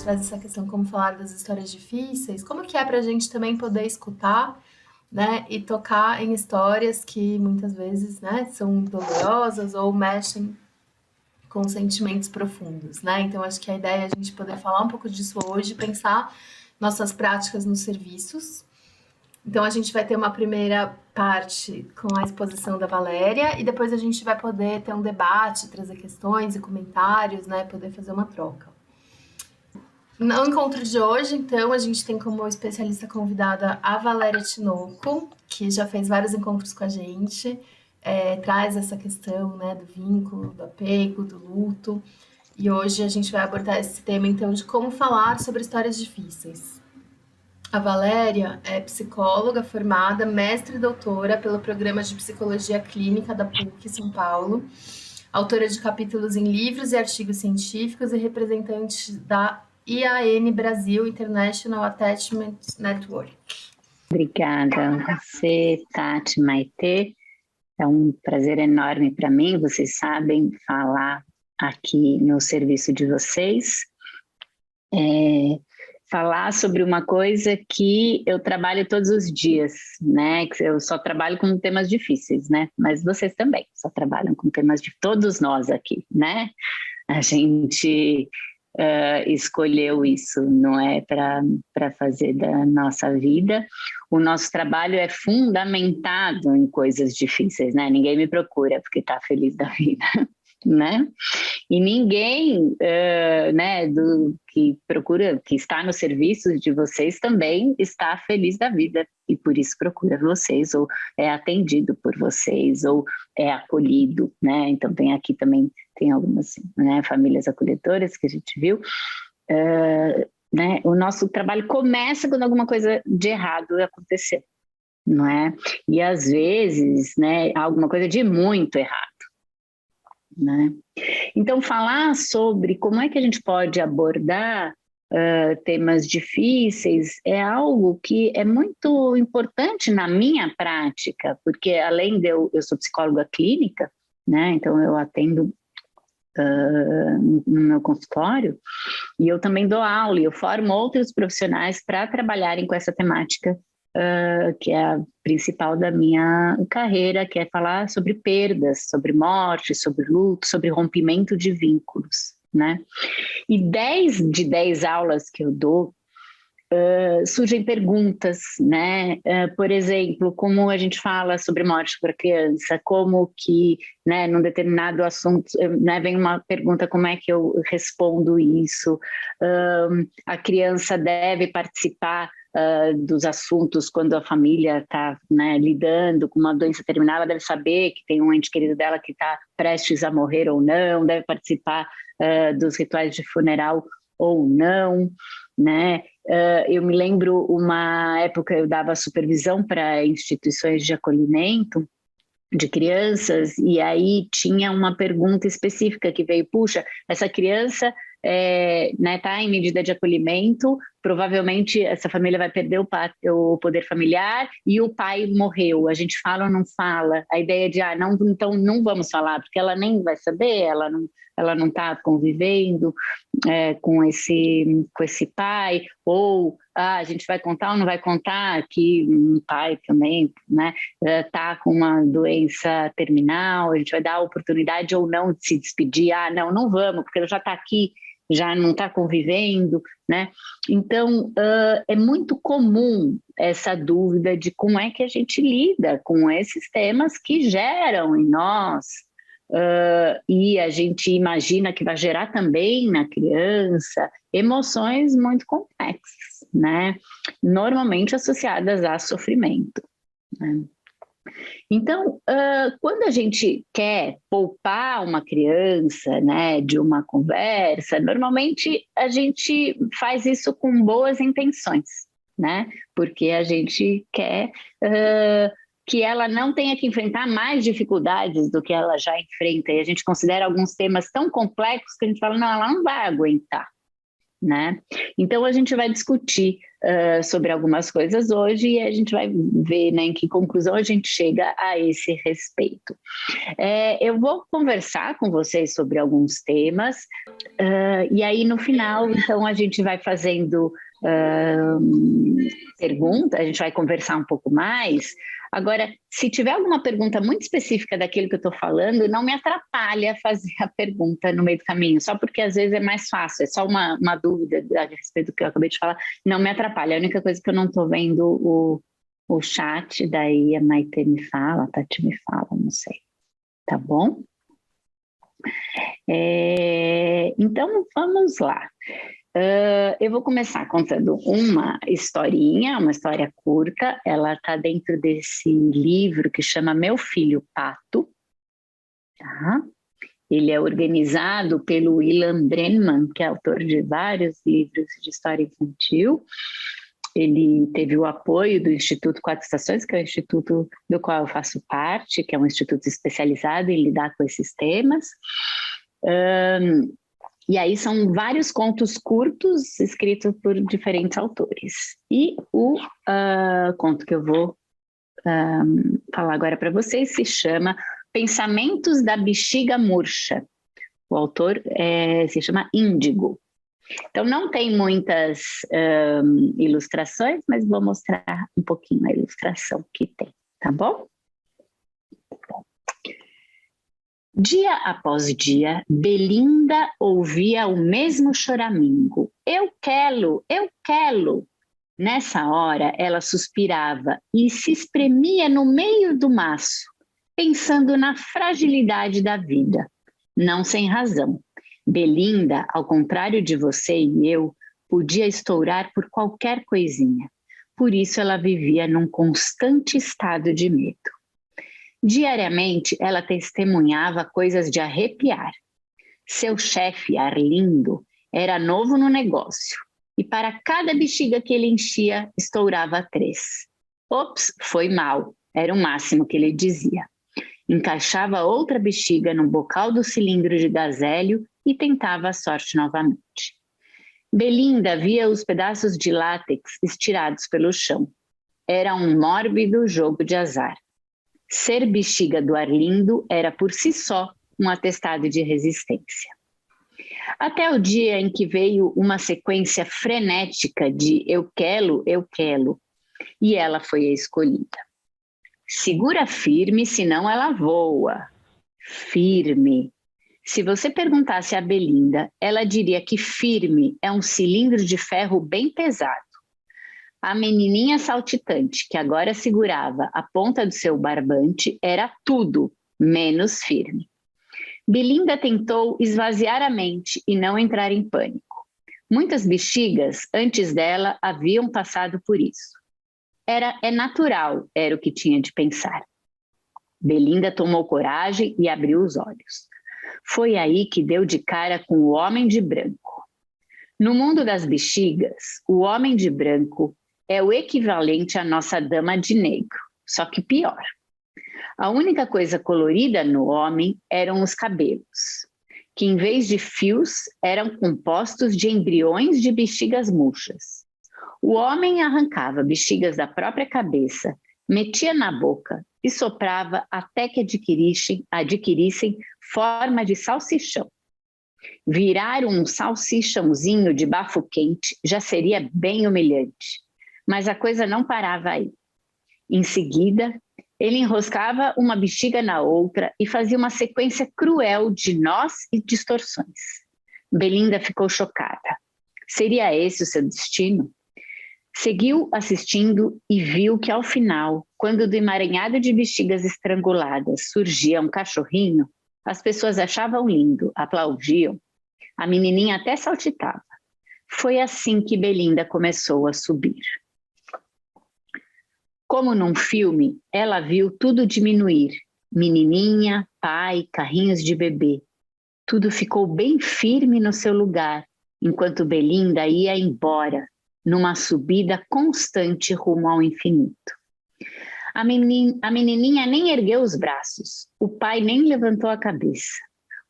gente traz essa questão como falar das histórias difíceis, como que é para a gente também poder escutar, né, e tocar em histórias que muitas vezes, né, são dolorosas ou mexem com sentimentos profundos, né? Então acho que a ideia é a gente poder falar um pouco disso hoje, pensar nossas práticas nos serviços. Então a gente vai ter uma primeira parte com a exposição da Valéria e depois a gente vai poder ter um debate, trazer questões e comentários, né, poder fazer uma troca. No encontro de hoje, então, a gente tem como especialista convidada a Valéria Tinoco, que já fez vários encontros com a gente, traz essa questão, né, do vínculo, do apego, do luto. E hoje a gente vai abordar esse tema, então, de como falar sobre histórias difíceis. A Valéria é psicóloga formada, mestre e doutora pelo Programa de Psicologia Clínica da PUC São Paulo, autora de capítulos em livros e artigos científicos e representante da IAN Brasil International Attachment Network. Obrigada a você, Tati, Maitê. É um prazer enorme para mim, vocês sabem, falar aqui no serviço de vocês. Falar sobre uma coisa que eu trabalho todos os dias, né? Eu só trabalho com temas difíceis, né? Mas vocês também só trabalham com temas de todos nós aqui, né? A gente escolheu isso, não é para fazer da nossa vida. O nosso trabalho é fundamentado em coisas difíceis, né? Ninguém me procura porque está feliz da vida, né? E ninguém, né, que procura, que está no serviço de vocês também está feliz da vida e por isso procura vocês, ou é atendido por vocês, ou é acolhido, né? Então tem aqui também, tem algumas, né, famílias acolhedoras que a gente viu. Né? O nosso trabalho começa quando alguma coisa de errado aconteceu, não é? E às vezes, né, alguma coisa de muito errado. Né? Então, falar sobre como é que a gente pode abordar temas difíceis é algo que é muito importante na minha prática, porque além de eu sou psicóloga clínica, né? Então eu atendo no meu consultório e eu também dou aula e eu formo outros profissionais para trabalharem com essa temática que é a principal da minha carreira, que é falar sobre perdas, sobre morte, sobre luto, sobre rompimento de vínculos, né? E 10 aulas que eu dou, surgem perguntas, né? Por exemplo, como a gente fala sobre morte para criança, como que, né, num determinado assunto, né, vem uma pergunta, como é que eu respondo isso? A criança deve participar dos assuntos quando a família está, né, lidando com uma doença terminal, ela deve saber que tem um ente querido dela que está prestes a morrer ou não, deve participar dos rituais de funeral ou não, né? Eu me lembro uma época eu dava supervisão para instituições de acolhimento de crianças e aí tinha uma pergunta específica que veio, puxa, essa criança né, tá em medida de acolhimento, provavelmente essa família vai perder o poder familiar e o pai morreu, a gente fala ou não fala? A ideia de, não, então não vamos falar, porque ela nem vai saber, ela não está convivendo com esse pai, ou a gente vai contar ou não vai contar que um pai também, né, está com uma doença terminal, a gente vai dar a oportunidade ou não de se despedir, não vamos, porque ela já está aqui, já não está convivendo, né? Então, é muito comum essa dúvida de como é que a gente lida com esses temas que geram em nós, e a gente imagina que vai gerar também na criança emoções muito complexas, né? Normalmente associadas a sofrimento, né? Então, quando a gente quer poupar uma criança, né, de uma conversa, normalmente a gente faz isso com boas intenções, né? Porque a gente quer que ela não tenha que enfrentar mais dificuldades do que ela já enfrenta. E a gente considera alguns temas tão complexos que a gente fala, não, ela não vai aguentar, né? Então a gente vai discutir sobre algumas coisas hoje e a gente vai ver, né, em que conclusão a gente chega a esse respeito. Eu vou conversar com vocês sobre alguns temas e aí no final, então, a gente vai fazendo pergunta, a gente vai conversar um pouco mais. Agora, se tiver alguma pergunta muito específica daquilo que eu estou falando, não me atrapalha fazer a pergunta no meio do caminho, só porque às vezes é mais fácil, é só uma dúvida a respeito do que eu acabei de falar, não me atrapalha. A única coisa que eu não estou vendo o chat, daí a Maite me fala, a Tati me fala, não sei. Tá bom? Então, vamos lá. Eu vou começar contando uma historinha, uma história curta. Ela está dentro desse livro que chama Meu Filho Pato. Tá? Ele é organizado pelo Ilan Brenman, que é autor de vários livros de história infantil. Ele teve o apoio do Instituto Quatro Estações, que é o instituto do qual eu faço parte, que é um instituto especializado em lidar com esses temas. E aí são vários contos curtos escritos por diferentes autores. E o conto que eu vou falar agora para vocês se chama Pensamentos da Bexiga Murcha. O autor se chama Índigo. Então não tem muitas ilustrações, mas vou mostrar um pouquinho a ilustração que tem, tá bom? Dia após dia, Belinda ouvia o mesmo choramingo. Eu quero, eu quero. Nessa hora, ela suspirava e se espremia no meio do maço, pensando na fragilidade da vida. Não sem razão. Belinda, ao contrário de você e eu, podia estourar por qualquer coisinha. Por isso ela vivia num constante estado de medo. Diariamente, ela testemunhava coisas de arrepiar. Seu chefe, Arlindo, era novo no negócio e para cada bexiga que ele enchia, estourava 3. Ops, foi mal, era o máximo que ele dizia. Encaixava outra bexiga no bocal do cilindro de gazélio e tentava a sorte novamente. Belinda via os pedaços de látex estirados pelo chão. Era um mórbido jogo de azar. Ser bexiga do Arlindo era por si só um atestado de resistência. Até o dia em que veio uma sequência frenética de eu quero, e ela foi a escolhida. Segura firme, senão ela voa. Firme. Se você perguntasse a Belinda, ela diria que firme é um cilindro de ferro bem pesado. A menininha saltitante, que agora segurava a ponta do seu barbante, era tudo menos firme. Belinda tentou esvaziar a mente e não entrar em pânico. Muitas bexigas, antes dela, haviam passado por isso. É natural, era o que tinha de pensar. Belinda tomou coragem e abriu os olhos. Foi aí que deu de cara com o homem de branco. No mundo das bexigas, o homem de branco é o equivalente à nossa dama de negro, só que pior. A única coisa colorida no homem eram os cabelos, que em vez de fios eram compostos de embriões de bexigas murchas. O homem arrancava bexigas da própria cabeça, metia na boca e soprava até que adquirissem forma de salsichão. Virar um salsichãozinho de bafo quente já seria bem humilhante. Mas a coisa não parava aí. Em seguida, ele enroscava uma bexiga na outra e fazia uma sequência cruel de nós e distorções. Belinda ficou chocada. Seria esse o seu destino? Seguiu assistindo e viu que ao final, quando do emaranhado de bexigas estranguladas surgia um cachorrinho, as pessoas achavam lindo, aplaudiam. A menininha até saltitava. Foi assim que Belinda começou a subir. Como num filme, ela viu tudo diminuir. Menininha, pai, carrinhos de bebê. Tudo ficou bem firme no seu lugar, enquanto Belinda ia embora, numa subida constante rumo ao infinito. A menininha nem ergueu os braços, o pai nem levantou a cabeça.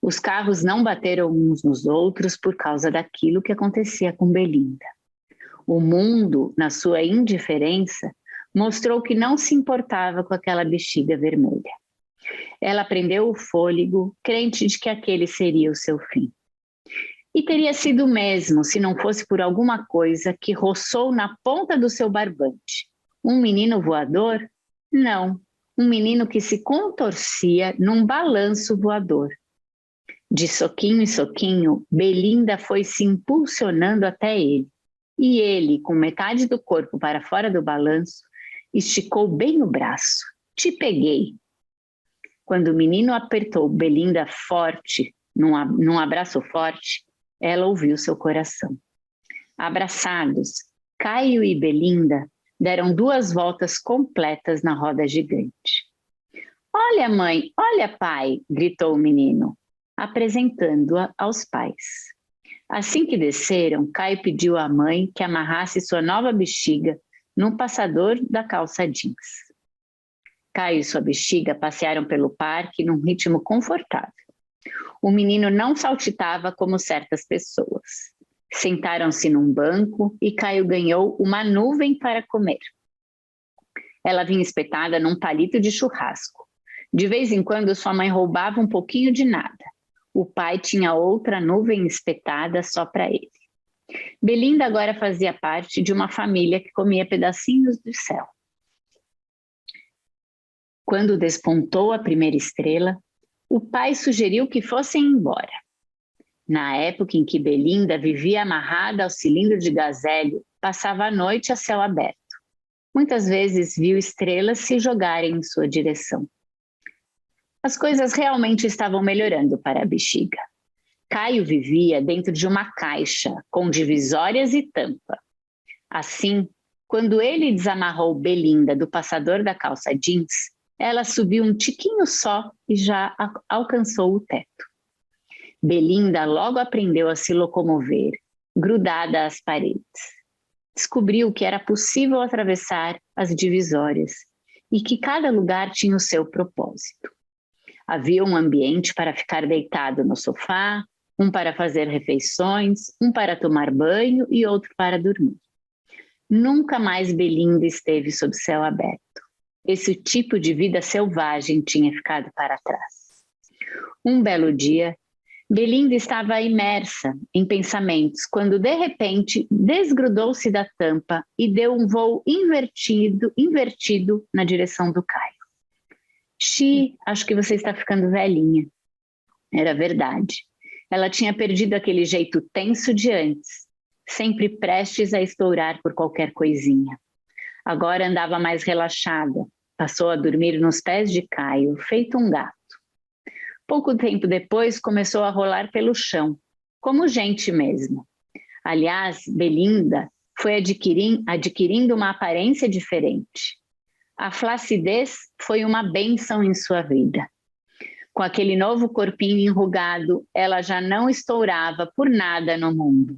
Os carros não bateram uns nos outros por causa daquilo que acontecia com Belinda. O mundo, na sua indiferença, mostrou que não se importava com aquela bexiga vermelha. Ela prendeu o fôlego, crente de que aquele seria o seu fim. E teria sido o mesmo se não fosse por alguma coisa que roçou na ponta do seu barbante. Um menino voador? Não, um menino que se contorcia num balanço voador. De soquinho em soquinho, Belinda foi se impulsionando até ele. E ele, com metade do corpo para fora do balanço, esticou bem o braço. Te peguei. Quando o menino apertou Belinda forte, num abraço forte, ela ouviu seu coração. Abraçados, Caio e Belinda deram 2 voltas completas na roda gigante. Olha, mãe, olha, pai, gritou o menino, apresentando-a aos pais. Assim que desceram, Caio pediu à mãe que amarrasse sua nova bexiga no passador da calça jeans. Caio e sua bexiga passearam pelo parque num ritmo confortável. O menino não saltitava como certas pessoas. Sentaram-se num banco e Caio ganhou uma nuvem para comer. Ela vinha espetada num palito de churrasco. De vez em quando sua mãe roubava um pouquinho de nada. O pai tinha outra nuvem espetada só para ele. Belinda agora fazia parte de uma família que comia pedacinhos do céu. Quando despontou a primeira estrela, o pai sugeriu que fossem embora. Na época em que Belinda vivia amarrada ao cilindro de gazélio, passava a noite a céu aberto. Muitas vezes viu estrelas se jogarem em sua direção. As coisas realmente estavam melhorando para a bexiga. Caio vivia dentro de uma caixa, com divisórias e tampa. Assim, quando ele desamarrou Belinda do passador da calça jeans, ela subiu um tiquinho só e já alcançou o teto. Belinda logo aprendeu a se locomover, grudada às paredes. Descobriu que era possível atravessar as divisórias e que cada lugar tinha o seu propósito. Havia um ambiente para ficar deitado no sofá, um para fazer refeições, um para tomar banho e outro para dormir. Nunca mais Belinda esteve sob céu aberto. Esse tipo de vida selvagem tinha ficado para trás. Um belo dia, Belinda estava imersa em pensamentos quando, de repente, desgrudou-se da tampa e deu um voo invertido na direção do Caio. Xi, acho que você está ficando velhinha. Era verdade. Ela tinha perdido aquele jeito tenso de antes, sempre prestes a estourar por qualquer coisinha. Agora andava mais relaxada, passou a dormir nos pés de Caio, feito um gato. Pouco tempo depois começou a rolar pelo chão, como gente mesmo. Aliás, Belinda foi adquirindo uma aparência diferente. A flacidez foi uma bênção em sua vida. Com aquele novo corpinho enrugado, ela já não estourava por nada no mundo.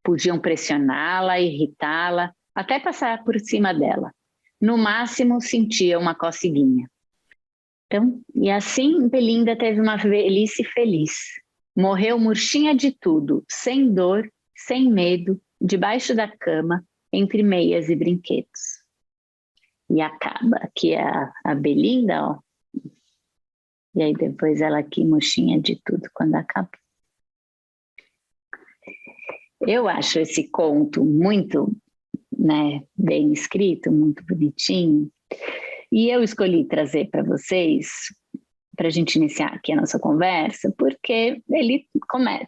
Podiam pressioná-la, irritá-la, até passar por cima dela. No máximo, sentia uma coceguinha. Então, e assim Belinda teve uma velhice feliz. Morreu murchinha de tudo, sem dor, sem medo, debaixo da cama, entre meias e brinquedos. E acaba aqui a Belinda, ó. E aí depois ela aqui murchinha de tudo quando acaba. Eu acho esse conto muito, né, bem escrito, muito bonitinho. E eu escolhi trazer para vocês, para a gente iniciar aqui a nossa conversa, porque ele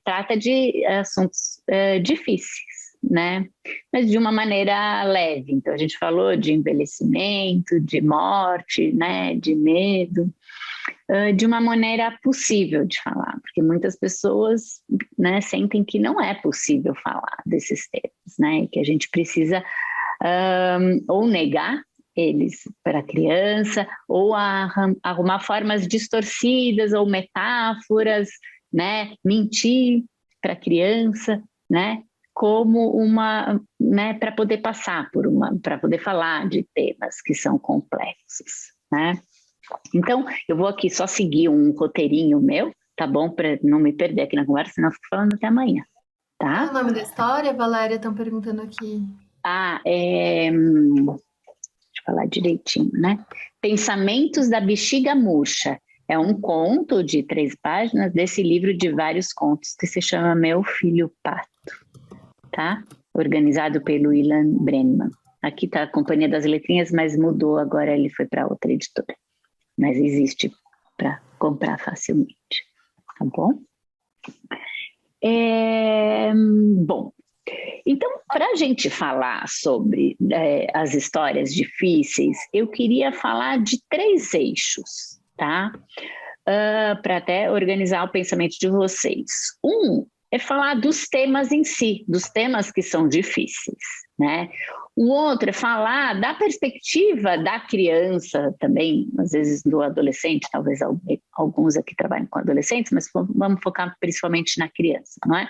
trata de assuntos difíceis, né? Mas de uma maneira leve. Então a gente falou de envelhecimento, de morte, né, de medo, de uma maneira possível de falar, porque muitas pessoas, né, sentem que não é possível falar desses temas, né, que a gente precisa ou negar eles para a criança, ou arrumar formas distorcidas ou metáforas, né, mentir para a criança, né, como uma, né, para poder passar para poder falar de temas que são complexos, né. Então, eu vou aqui só seguir um roteirinho meu, tá bom? Para não me perder aqui na conversa, senão eu fico falando até amanhã, Qual é o tá? nome da história, Valéria? Estão perguntando aqui. Ah, deixa eu falar direitinho, né? Pensamentos da Bexiga Murcha. É um conto de 3 páginas desse livro de vários contos que se chama Meu Filho Pato, tá? Organizado pelo Ilan Brenman. Aqui está a Companhia das Letrinhas, mas mudou, agora ele foi para outra editora. Mas existe para comprar facilmente, tá bom? Bom, então, para a gente falar sobre as histórias difíceis, eu queria falar de 3 eixos, tá? Para até organizar o pensamento de vocês. Um é falar dos temas em si, dos temas que são difíceis, né? O outro é falar da perspectiva da criança também, às vezes do adolescente, talvez alguns aqui trabalhem com adolescentes, mas vamos focar principalmente na criança, não é?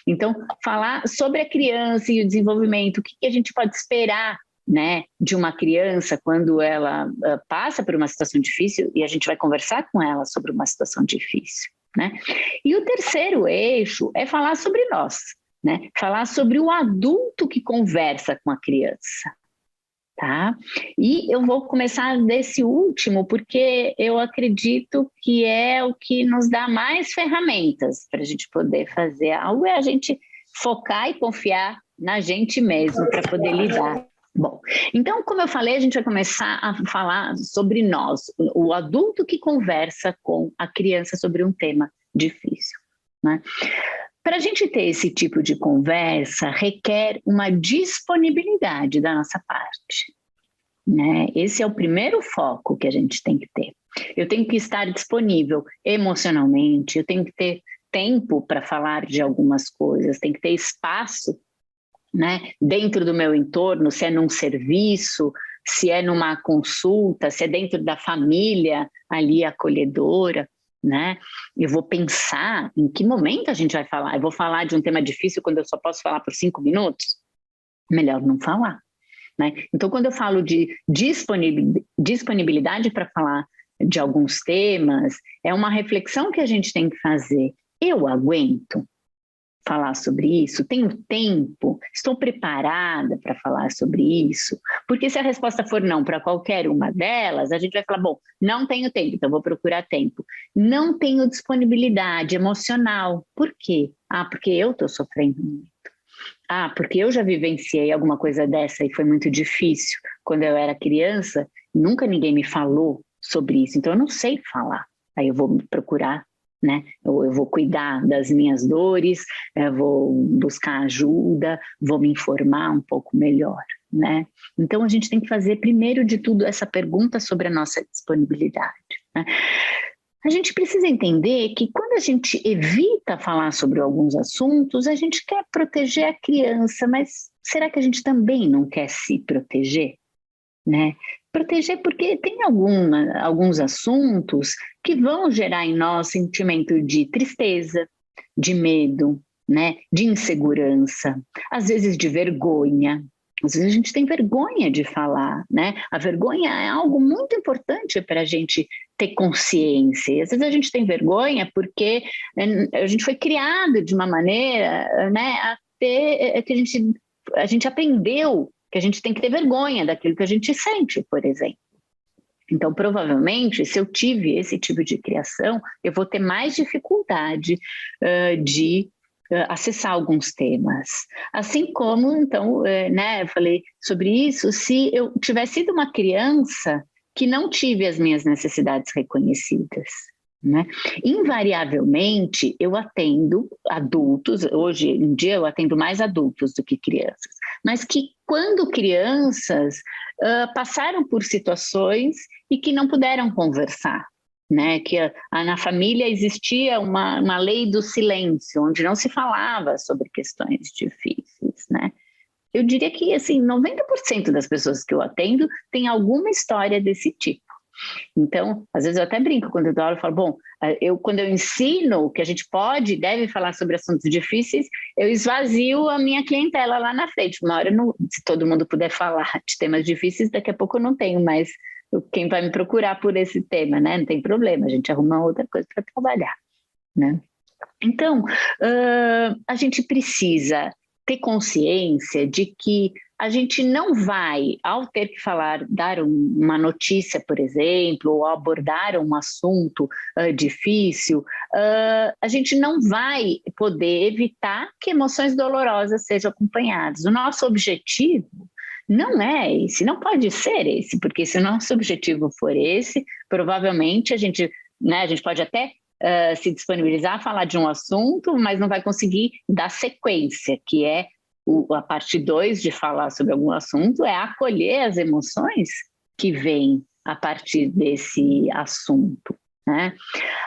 Então, falar sobre a criança e o desenvolvimento, o que a gente pode esperar, né, de uma criança quando ela passa por uma situação difícil, e a gente vai conversar com ela sobre uma situação difícil, né? E o terceiro eixo é falar sobre nós, né? Falar sobre o adulto que conversa com a criança, tá? E eu vou começar desse último, porque eu acredito que é o que nos dá mais ferramentas para a gente poder fazer algo, é a gente focar e confiar na gente mesmo para poder lidar. Bom, então, como eu falei, a gente vai começar a falar sobre nós, o adulto que conversa com a criança sobre um tema difícil, né? Para a gente ter esse tipo de conversa, requer uma disponibilidade da nossa parte, né? Esse é o primeiro foco que a gente tem que ter. Eu tenho que estar disponível emocionalmente, eu tenho que ter tempo para falar de algumas coisas, tem que ter espaço, né, dentro do meu entorno, se é num serviço, se é numa consulta, se é dentro da família ali acolhedora, né? Eu vou pensar em que momento a gente vai falar. Eu vou falar de um tema difícil quando eu só posso falar por 5 minutos? Melhor não falar, né? Então, quando eu falo de disponibilidade para falar de alguns temas, é uma reflexão que a gente tem que fazer. Eu aguento falar sobre isso? Tenho tempo? Estou preparada para falar sobre isso? Porque se a resposta for não para qualquer uma delas, a gente vai falar, bom, não tenho tempo, então vou procurar tempo. Não tenho disponibilidade emocional. Por quê? Porque eu estou sofrendo muito. Porque eu já vivenciei alguma coisa dessa e foi muito difícil. Quando eu era criança, nunca ninguém me falou sobre isso, então eu não sei falar. Aí eu vou procurar, né? Eu vou cuidar das minhas dores, vou buscar ajuda, vou me informar um pouco melhor, né? Então a gente tem que fazer, primeiro de tudo, essa pergunta sobre a nossa disponibilidade, né? A gente precisa entender que quando a gente evita falar sobre alguns assuntos, a gente quer proteger a criança, mas será que a gente também não quer se proteger, né? Proteger porque tem alguns assuntos que vão gerar em nós sentimento de tristeza, de medo, né? De insegurança, às vezes de vergonha. Às vezes a gente tem vergonha de falar, né? A vergonha é algo muito importante para a gente ter consciência. E às vezes a gente tem vergonha porque a gente foi criado de uma maneira, né? Que a gente aprendeu que a gente tem que ter vergonha daquilo que a gente sente, por exemplo. Então, provavelmente, se eu tive esse tipo de criação, eu vou ter mais dificuldade de acessar alguns temas. Assim como, então, né, eu falei sobre isso, se eu tivesse sido uma criança que não tive as minhas necessidades reconhecidas, né? Invariavelmente, eu atendo adultos, hoje em dia eu atendo mais adultos do que crianças, mas que quando crianças passaram por situações e que não puderam conversar, né? Que na família existia uma lei do silêncio, onde não se falava sobre questões difíceis, né? Eu diria que, assim, 90% das pessoas que eu atendo tem alguma história desse tipo. Então, às vezes eu até brinco quando eu dou aula, eu falo, bom, quando eu ensino que a gente pode e deve falar sobre assuntos difíceis, eu esvazio a minha clientela lá na frente. Uma hora, se todo mundo puder falar de temas difíceis, daqui a pouco eu não tenho mais quem vai me procurar por esse tema, né? Não tem problema, a gente arruma outra coisa para trabalhar. né? Então, a gente precisa ter consciência de que a gente não vai, ao ter que falar, dar uma notícia, por exemplo, ou abordar um assunto difícil, a gente não vai poder evitar que emoções dolorosas sejam acompanhadas. O nosso objetivo não é esse, não pode ser esse, porque se o nosso objetivo for esse, provavelmente a gente, né, a gente pode até se disponibilizar a falar de um assunto, mas não vai conseguir dar sequência, que é a parte 2 de falar sobre algum assunto, é acolher as emoções que vêm a partir desse assunto, né?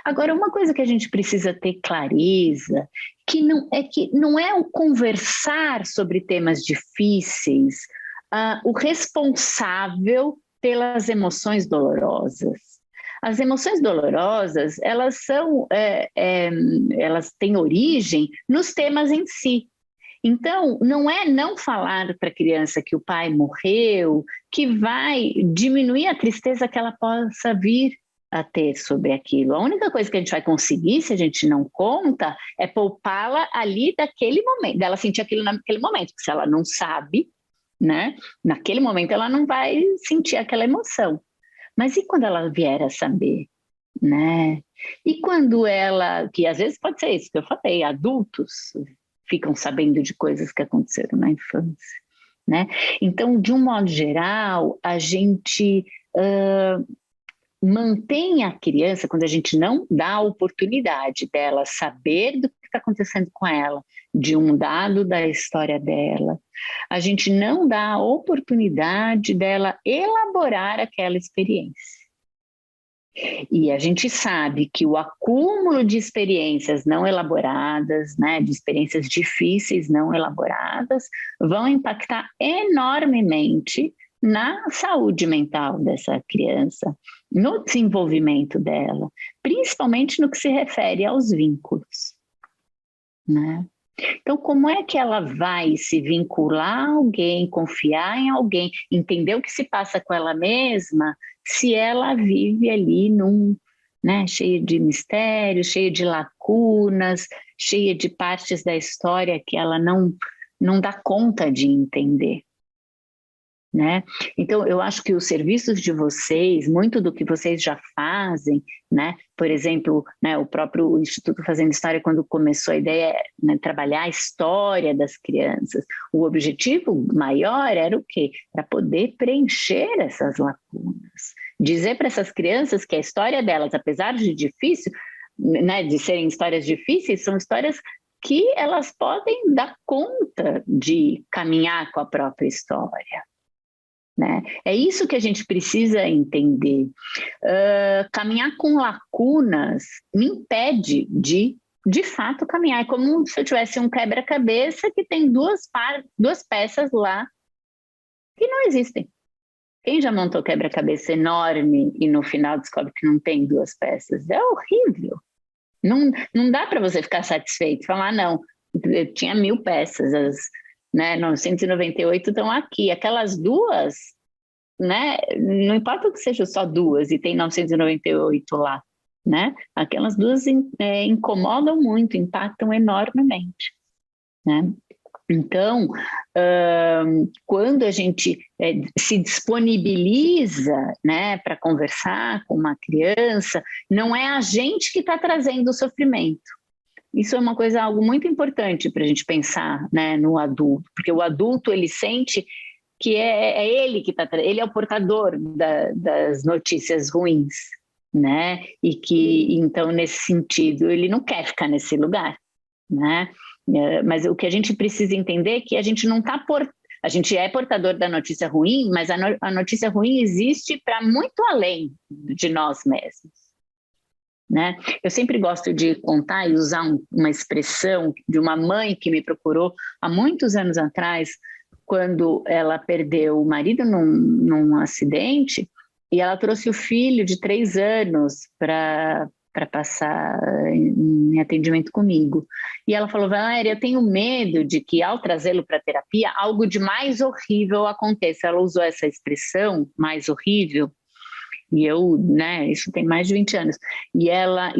Agora, uma coisa que a gente precisa ter clareza, que não é o conversar sobre temas difíceis o responsável pelas emoções dolorosas. As emoções dolorosas, elas têm origem nos temas em si. Então, não é não falar para a criança que o pai morreu que vai diminuir a tristeza que ela possa vir a ter sobre aquilo. A única coisa que a gente vai conseguir, se a gente não conta, é poupá-la ali daquele momento, dela sentir aquilo naquele momento, porque se ela não sabe, né, naquele momento ela não vai sentir aquela emoção. Mas e quando ela vier a saber, né? E quando que às vezes pode ser isso que eu falei, adultos ficam sabendo de coisas que aconteceram na infância, né? Então, de um modo geral, a gente mantém a criança, quando a gente não dá a oportunidade dela saber do que está acontecendo com ela, de um dado da história dela, a gente não dá a oportunidade dela elaborar aquela experiência. E a gente sabe que o acúmulo de experiências não elaboradas, né, de experiências difíceis não elaboradas, vão impactar enormemente na saúde mental dessa criança, no desenvolvimento dela, principalmente no que se refere aos vínculos, né? Então, como é que ela vai se vincular a alguém, confiar em alguém, entender o que se passa com ela mesma, se ela vive ali né, cheia de mistérios, cheia de lacunas, cheia de partes da história que ela não dá conta de entender, né? Então, eu acho que os serviços de vocês, muito do que vocês já fazem, né? Por exemplo, né, o próprio Instituto Fazendo História, quando começou a ideia, né, trabalhar a história das crianças, o objetivo maior era o quê? Para poder preencher essas lacunas, dizer para essas crianças que a história delas, apesar de difícil, né, de serem histórias difíceis, são histórias que elas podem dar conta de caminhar com a própria história. Né? É isso que a gente precisa entender. Caminhar com lacunas me impede de fato, caminhar. É como se eu tivesse um quebra-cabeça que tem duas peças lá que não existem. Quem já montou quebra-cabeça enorme e no final descobre que não tem duas peças? É horrível. Não dá para você ficar satisfeito, falar, não, eu tinha 1000 peças, né, 998 estão aqui, aquelas duas, né, não importa que seja só duas e tem 998 lá, né, aquelas duas incomodam muito, impactam enormemente, né. Então, quando a gente se disponibiliza, né, para conversar com uma criança, não é a gente que está trazendo o sofrimento. Isso é uma coisa, algo muito importante para a gente pensar, né, no adulto, porque o adulto ele sente que é ele que ele é o portador das notícias ruins, né, e que então nesse sentido ele não quer ficar nesse lugar, né, mas o que a gente precisa entender é que a gente não está a gente é portador da notícia ruim, mas a notícia ruim existe para muito além de nós mesmos. Né? Eu sempre gosto de contar e usar uma expressão de uma mãe que me procurou há muitos anos atrás, quando ela perdeu o marido num acidente, e ela trouxe o filho de 3 anos para passar em atendimento comigo. E ela falou, Valéria, eu tenho medo de que ao trazê-lo para terapia, algo de mais horrível aconteça. Ela usou essa expressão, mais horrível, E eu, né, isso tem mais de 20 anos. E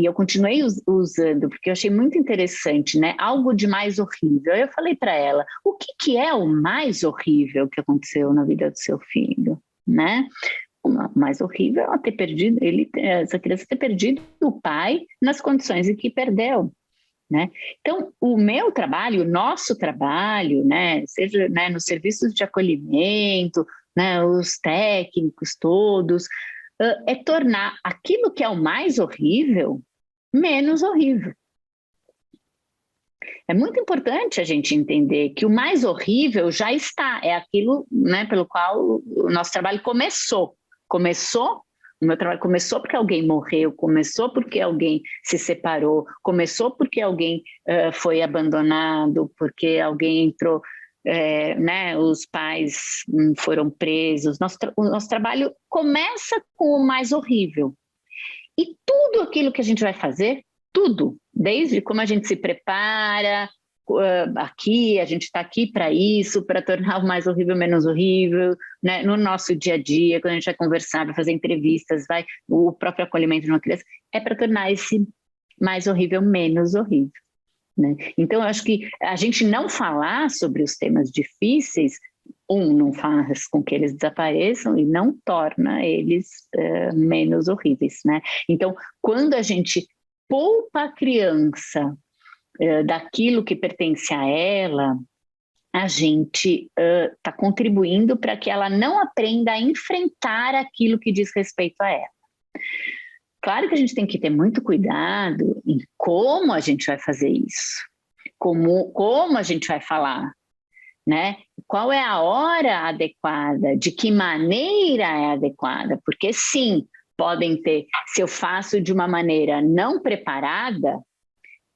eu continuei usando, porque eu achei muito interessante, né? Algo de mais horrível. Eu falei para ela, o que que é o mais horrível que aconteceu na vida do seu filho, né? O mais horrível é ela ter perdido, essa criança ter perdido o pai nas condições em que perdeu. Né? Então, o meu trabalho, o nosso trabalho, né, seja, né, nos serviços de acolhimento, né, os técnicos todos, é tornar aquilo que é o mais horrível menos horrível. É muito importante a gente entender que o mais horrível já está, é aquilo, né, pelo qual o nosso trabalho começou. O meu trabalho começou porque alguém morreu, começou porque alguém se separou, começou porque alguém foi abandonado, porque alguém entrou, né, os pais foram presos. O nosso trabalho começa com o mais horrível. E tudo aquilo que a gente vai fazer, tudo, desde como a gente se prepara, aqui, a gente está aqui para isso, para tornar o mais horrível menos horrível, né? No nosso dia a dia, quando a gente vai conversar, vai fazer entrevistas, o próprio acolhimento de uma criança, é para tornar esse mais horrível menos horrível. Né? Então, eu acho que a gente não falar sobre os temas difíceis, não faz com que eles desapareçam e não torna eles menos horríveis. Né? Então, quando a gente poupa a criança daquilo que pertence a ela, a gente está contribuindo para que ela não aprenda a enfrentar aquilo que diz respeito a ela. Claro que a gente tem que ter muito cuidado em como a gente vai fazer isso, como a gente vai falar, né? Qual é a hora adequada, de que maneira é adequada, porque sim, podem ter, se eu faço de uma maneira não preparada,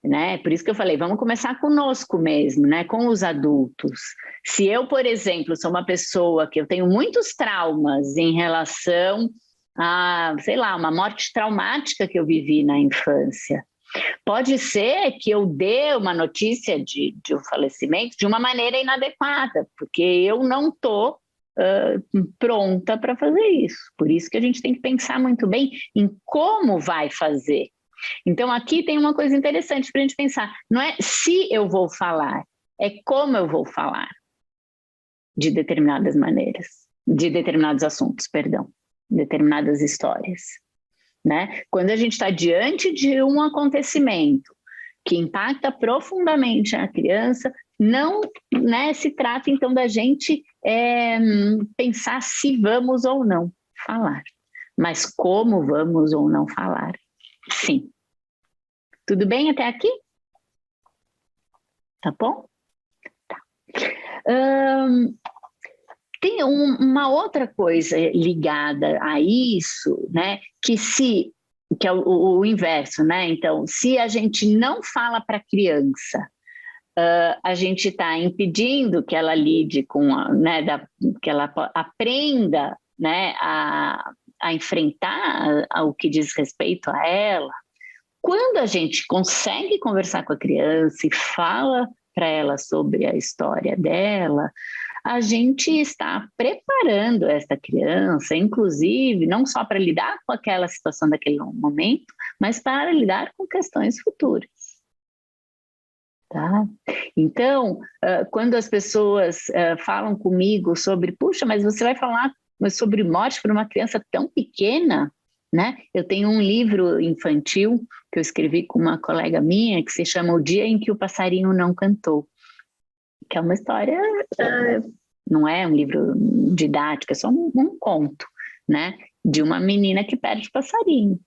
né? Por isso que eu falei, vamos começar conosco mesmo, né? Com os adultos. Se eu, por exemplo, sou uma pessoa que eu tenho muitos traumas em relação a, sei lá, uma morte traumática que eu vivi na infância, pode ser que eu dê uma notícia de um falecimento de uma maneira inadequada, porque eu não estou pronta para fazer isso. Por isso que a gente tem que pensar muito bem em como vai fazer. Então, aqui tem uma coisa interessante para a gente pensar. Não é se eu vou falar, é como eu vou falar de determinadas maneiras, de determinados assuntos, perdão, determinadas histórias. Né? Quando a gente está diante de um acontecimento que impacta profundamente a criança, não, né, se trata então da gente pensar se vamos ou não falar, mas como vamos ou não falar. Sim. Tudo bem até aqui? Tá bom? Tá. Tem uma outra coisa ligada a isso, né? Que é o inverso, né? Então, se a gente não fala para a criança, a gente está impedindo que ela lide com, né? Que ela aprenda, né? A enfrentar o que diz respeito a ela. Quando a gente consegue conversar com a criança e fala para ela sobre a história dela, a gente está preparando essa criança, inclusive, não só para lidar com aquela situação daquele momento, mas para lidar com questões futuras. Tá? Então, quando as pessoas falam comigo sobre, puxa, mas você vai falar sobre morte para uma criança tão pequena, né? Eu tenho um livro infantil que eu escrevi com uma colega minha que se chama O Dia em que o Passarinho Não Cantou, que é uma história, não é um livro didático, é só um conto, né? De uma menina que perde o passarinho.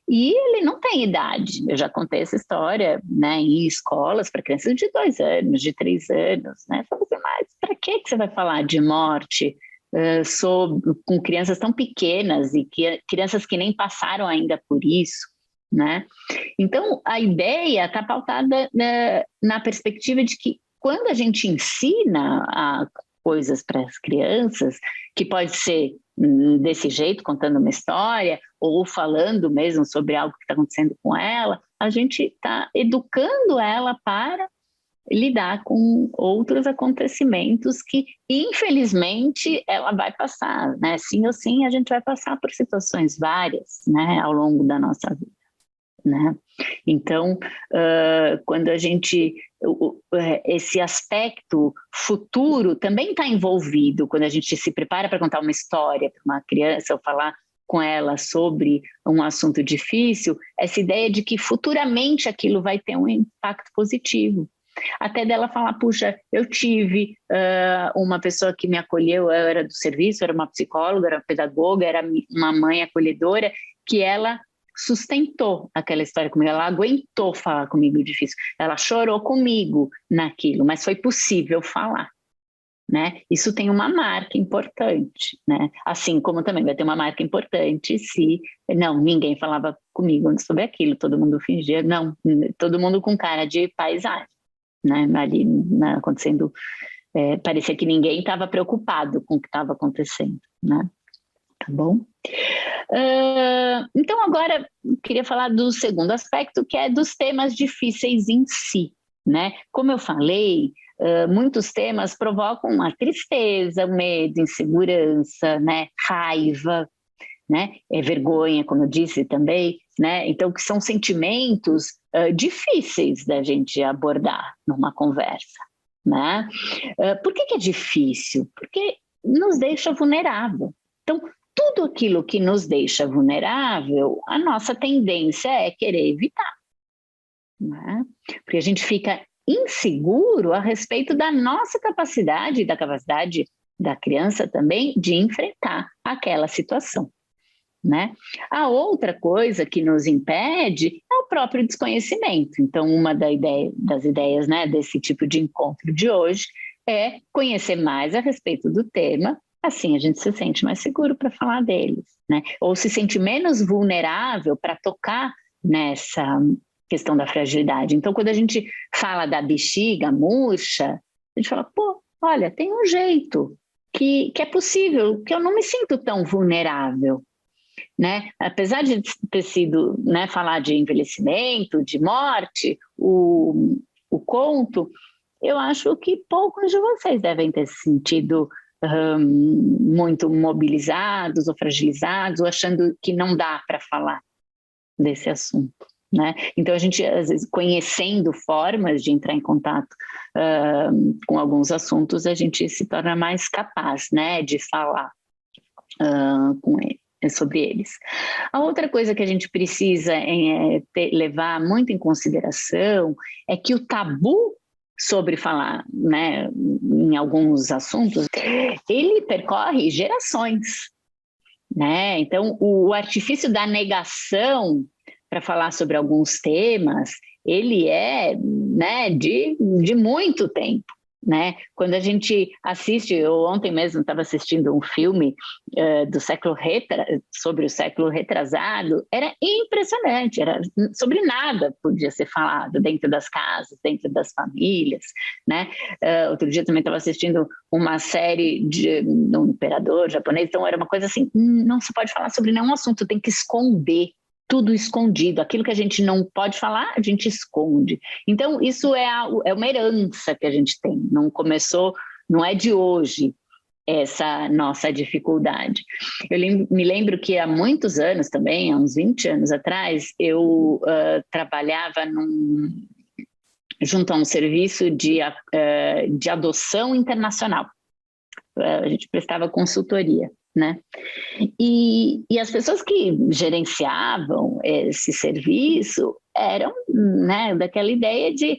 E ele não tem idade. Eu já contei essa história, né, em escolas para crianças de 2 anos, de 3 anos, né? Falei assim, mas para que você vai falar de morte com crianças tão pequenas e crianças que nem passaram ainda por isso, né? Então, a ideia está pautada na perspectiva de que quando a gente ensina coisas para as crianças, que pode ser desse jeito, contando uma história, ou falando mesmo sobre algo que está acontecendo com ela, a gente está educando ela para lidar com outros acontecimentos que, infelizmente, ela vai passar, né? Sim ou sim, a gente vai passar por situações várias, né, ao longo da nossa vida, né? Então, quando a gente... esse aspecto futuro também está envolvido quando a gente se prepara para contar uma história para uma criança ou falar com ela sobre um assunto difícil, essa ideia de que futuramente aquilo vai ter um impacto positivo. Até dela falar, puxa, eu tive uma pessoa que me acolheu, eu era do serviço, era uma psicóloga, era uma pedagoga, era uma mãe acolhedora, que ela sustentou aquela história comigo, ela aguentou falar comigo difícil, ela chorou comigo naquilo, mas foi possível falar. Né? Isso tem uma marca importante, né? Assim como também vai ter uma marca importante se não, ninguém falava comigo sobre aquilo, todo mundo fingia, não, todo mundo com cara de paisagem, né? Ali acontecendo, parecia que ninguém estava preocupado com o que estava acontecendo, né? Tá bom? Então agora eu queria falar do segundo aspecto, que é dos temas difíceis em si, né? Como eu falei, muitos temas provocam uma tristeza, medo, insegurança, né? Raiva, né? Vergonha, como eu disse também, né? Então, que são sentimentos difíceis da gente abordar numa conversa, né? Por que é difícil? Porque nos deixa vulnerável. Então, tudo aquilo que nos deixa vulnerável, a nossa tendência é querer evitar, né? Porque a gente fica inseguro a respeito da nossa capacidade, da capacidade da criança também, de enfrentar aquela situação, né? A outra coisa que nos impede é o próprio desconhecimento. Então, uma das ideias, né, desse tipo de encontro de hoje é conhecer mais a respeito do tema, assim a gente se sente mais seguro para falar deles, né? Ou se sente menos vulnerável para tocar nessa questão da fragilidade. Então, quando a gente fala da bexiga murcha, a gente fala, pô, olha, tem um jeito que é possível, que eu não me sinto tão vulnerável, né? Apesar de ter sido, né, falar de envelhecimento, de morte, o conto, eu acho que poucos de vocês devem ter se sentido muito mobilizados ou fragilizados, ou achando que não dá para falar desse assunto, né? Então a gente, às vezes, conhecendo formas de entrar em contato com alguns assuntos, a gente se torna mais capaz, né, de falar com ele, sobre eles. A outra coisa que a gente precisa levar muito em consideração é que o tabu sobre falar, né, em alguns assuntos, ele percorre gerações, né? Então, o artifício da negação para falar sobre alguns temas, ele é, né, de muito tempo, né? Quando a gente assiste, eu ontem mesmo estava assistindo um filme sobre o século retrasado, era impressionante, era sobre nada podia ser falado dentro das casas, dentro das famílias, né? Outro dia também estava assistindo uma série de um imperador japonês, então era uma coisa assim, não se pode falar sobre nenhum assunto, tem que esconder, tudo escondido, aquilo que a gente não pode falar, a gente esconde. Então, isso é uma herança que a gente tem, não começou, não é de hoje, essa nossa dificuldade. Eu me lembro que há muitos anos também, há uns 20 anos atrás, eu trabalhava junto a um serviço de adoção internacional. A gente prestava consultoria, né? E as pessoas que gerenciavam esse serviço eram, né, daquela ideia de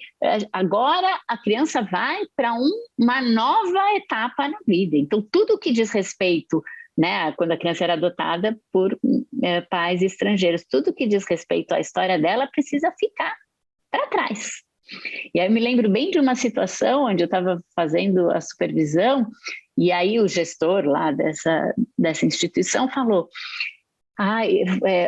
agora a criança vai para uma nova etapa na vida. Então, tudo que diz respeito, né, quando a criança era adotada por pais estrangeiros, tudo que diz respeito à história dela precisa ficar para trás. E aí eu me lembro bem de uma situação onde eu estava fazendo a supervisão e aí o gestor lá dessa instituição falou,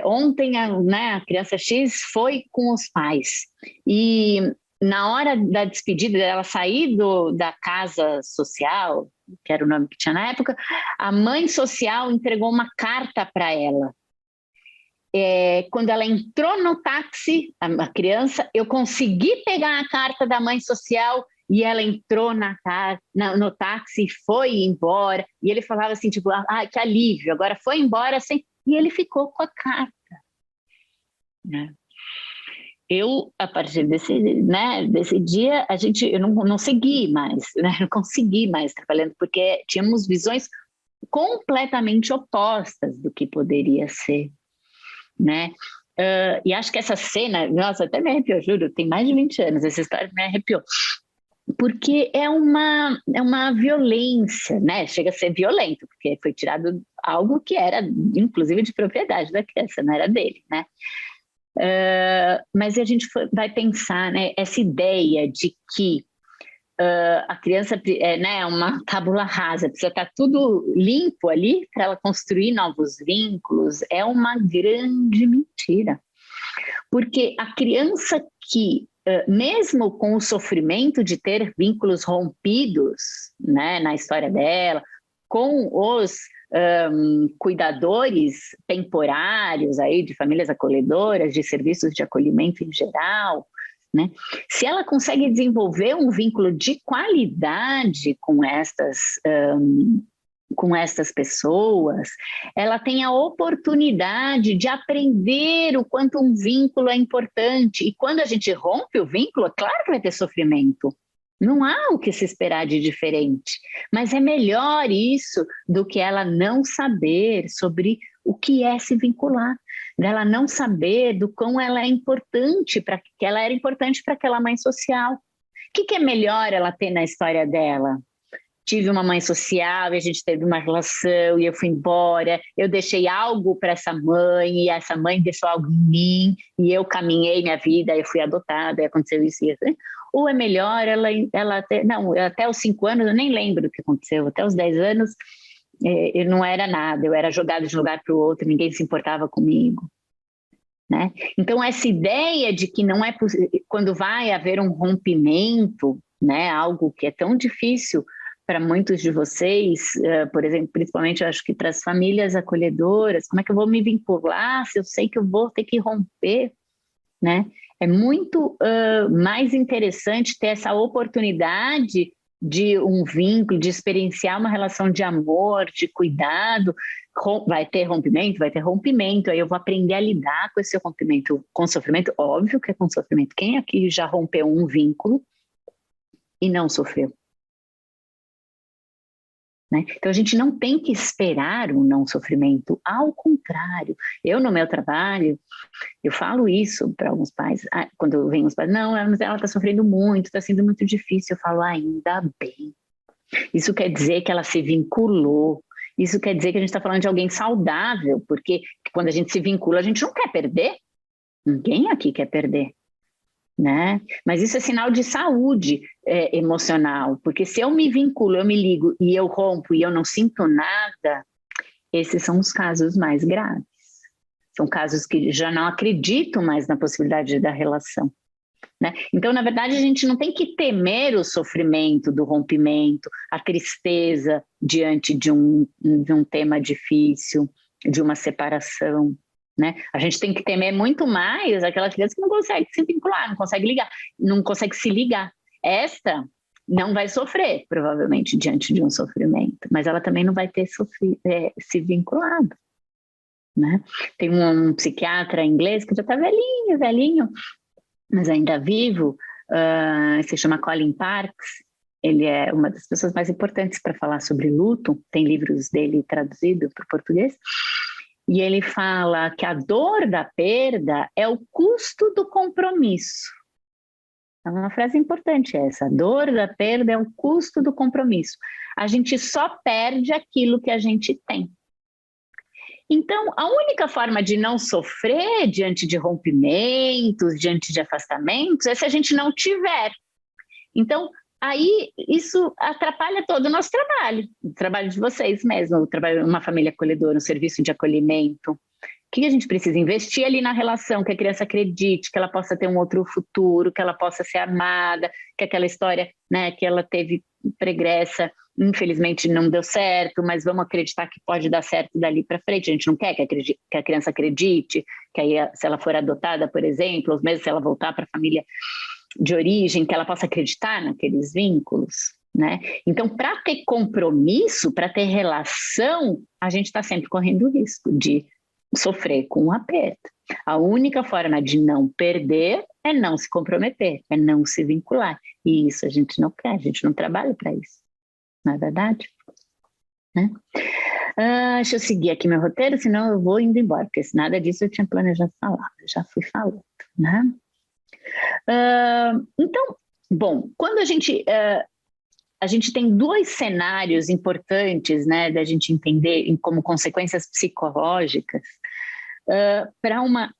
ontem a criança X foi com os pais e na hora da despedida dela sair da casa social, que era o nome que tinha na época, a mãe social entregou uma carta para ela. Quando ela entrou no táxi, a criança, eu consegui pegar a carta da mãe social e ela entrou no táxi e foi embora, e ele falava assim, tipo, que alívio, agora foi embora sem... E ele ficou com a carta, né? Eu, a partir desse dia, eu não segui mais, né? Não consegui mais trabalhando, porque tínhamos visões completamente opostas do que poderia ser, né? E acho que essa cena, nossa, até me arrepiou, juro, tem mais de 20 anos, essa história me arrepiou, porque é uma violência, né? Chega a ser violento, porque foi tirado algo que era, inclusive, de propriedade da criança, não era dele, né? Mas a gente vai pensar, né, essa ideia de que a criança é uma tábula rasa, precisa estar tudo limpo ali para ela construir novos vínculos, é uma grande mentira. Porque a criança que, mesmo com o sofrimento de ter vínculos rompidos, né, na história dela, com os cuidadores temporários aí de famílias acolhedoras, de serviços de acolhimento em geral, né? Se ela consegue desenvolver um vínculo de qualidade com estas pessoas, ela tem a oportunidade de aprender o quanto um vínculo é importante. E quando a gente rompe o vínculo, é claro que vai ter sofrimento. Não há o que se esperar de diferente. Mas é melhor isso do que ela não saber sobre o que é se vincular, dela não saber do quão ela é importante, que ela era importante para aquela mãe social. O que é melhor ela ter na história dela? Tive uma mãe social e a gente teve uma relação e eu fui embora, eu deixei algo para essa mãe e essa mãe deixou algo em mim e eu caminhei minha vida, eu fui adotada e aconteceu isso e isso. Ou é melhor ela ter... Não, até os 5 anos eu nem lembro o que aconteceu, até os 10 anos eu não era nada, eu era jogada de um lugar para o outro, ninguém se importava comigo. Né? Então essa ideia de que não é quando vai haver um rompimento, né, algo que é tão difícil para muitos de vocês, por exemplo, principalmente eu acho que para as famílias acolhedoras, como é que eu vou me vincular se eu sei que eu vou ter que romper, né? É muito mais interessante ter essa oportunidade de um vínculo, de experienciar uma relação de amor, de cuidado. Vai ter rompimento, aí eu vou aprender a lidar com esse rompimento, com sofrimento, óbvio que é com sofrimento. Quem aqui já rompeu um vínculo e não sofreu? Né? Então a gente não tem que esperar o não sofrimento, ao contrário. Eu no meu trabalho, eu falo isso para alguns pais, quando vem os pais, não, ela está sofrendo muito, está sendo muito difícil, eu falo, ainda bem. Isso quer dizer que ela se vinculou, isso quer dizer que a gente está falando de alguém saudável, porque quando a gente se vincula, a gente não quer perder, ninguém aqui quer perder. Né? Mas isso é sinal de saúde emocional, porque se eu me vinculo, eu me ligo e eu rompo e eu não sinto nada, esses são os casos mais graves. São casos que já não acredito mais na possibilidade da relação. Né? Então, na verdade, a gente não tem que temer o sofrimento do rompimento, a tristeza diante de um tema difícil, de uma separação. Né? A gente tem que temer muito mais aquela criança que não consegue se vincular, não consegue ligar, não consegue se ligar. Esta não vai sofrer, provavelmente, diante de um sofrimento, mas ela também não vai ter se vinculado. Né? Tem um psiquiatra inglês que já está velhinho, mas ainda vivo, se chama Colin Parkes. Ele é uma das pessoas mais importantes para falar sobre luto, tem livros dele traduzidos para o português. E ele fala que a dor da perda é o custo do compromisso. É uma frase importante essa. A dor da perda é o custo do compromisso. A gente só perde aquilo que a gente tem. Então, a única forma de não sofrer diante de rompimentos, diante de afastamentos, é se a gente não tiver. Então, aí isso atrapalha todo o nosso trabalho, o trabalho de vocês mesmo, o trabalho de uma família acolhedora, um serviço de acolhimento. O que a gente precisa? Investir ali na relação, que a criança acredite, que ela possa ter um outro futuro, que ela possa ser amada, que aquela história, né, que ela teve pregressa, infelizmente não deu certo, mas vamos acreditar que pode dar certo dali para frente. A gente não quer que a criança acredite, que aí, se ela for adotada, por exemplo, ou mesmo se ela voltar para a família de origem, que ela possa acreditar naqueles vínculos, né? Então, para ter compromisso, para ter relação, a gente está sempre correndo o risco de sofrer com um aperto. A única forma de não perder é não se comprometer, é não se vincular. E isso a gente não quer, a gente não trabalha para isso, não é verdade? Né? Deixa eu seguir aqui meu roteiro, senão eu vou indo embora, porque se nada disso eu tinha planejado falar, eu já fui falando, né? Então, bom, quando a gente tem dois cenários importantes, né, da gente entender como consequências psicológicas para uma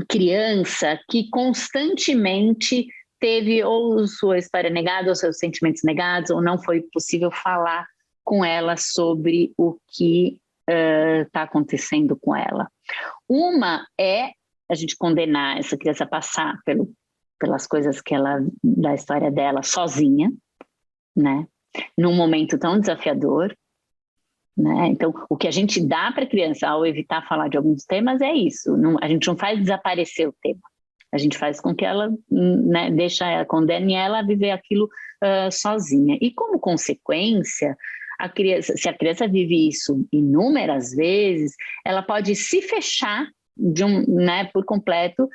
criança que constantemente teve ou sua história negada, ou seus sentimentos negados, ou não foi possível falar com ela sobre o que está acontecendo com ela. Uma é a gente condenar essa criança a passar pelas coisas da história dela sozinha, né? Num momento tão desafiador, né? Então, o que a gente dá para a criança ao evitar falar de alguns temas é isso. A gente não faz desaparecer o tema. A gente faz com que ela, né, condene ela a viver aquilo sozinha. E como consequência, se a criança vive isso inúmeras vezes, ela pode se fechar né, por completo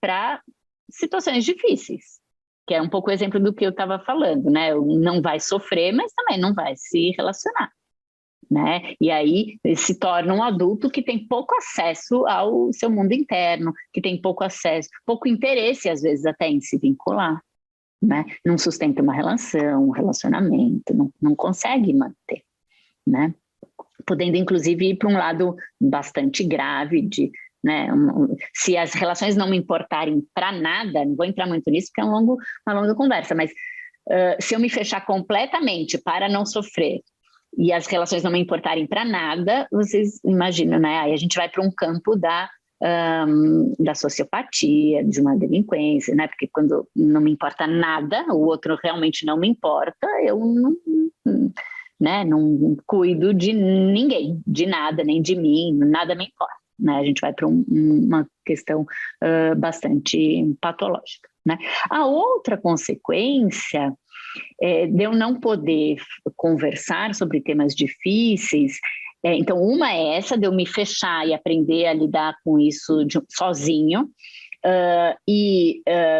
para situações difíceis, que é um pouco o exemplo do que eu estava falando, né? Não vai sofrer, mas também não vai se relacionar, né? E aí se torna um adulto que tem pouco acesso ao seu mundo interno, que tem pouco acesso, pouco interesse, às vezes, até em se vincular, né? Não sustenta uma relação, um relacionamento, não consegue manter, né? Podendo, inclusive, ir para um lado bastante grave de, né, se as relações não me importarem para nada, não vou entrar muito nisso porque é uma longa conversa, mas se eu me fechar completamente para não sofrer e as relações não me importarem para nada, vocês imaginam, né? Aí a gente vai para um campo da sociopatia, de uma delinquência, né? Porque quando não me importa nada, o outro realmente não me importa, eu não cuido de ninguém, de nada, nem de mim, nada me importa, né? A gente vai para uma questão bastante patológica, né? A outra consequência de eu não poder conversar sobre temas difíceis. Então, uma é essa, de eu me fechar e aprender a lidar com isso sozinho,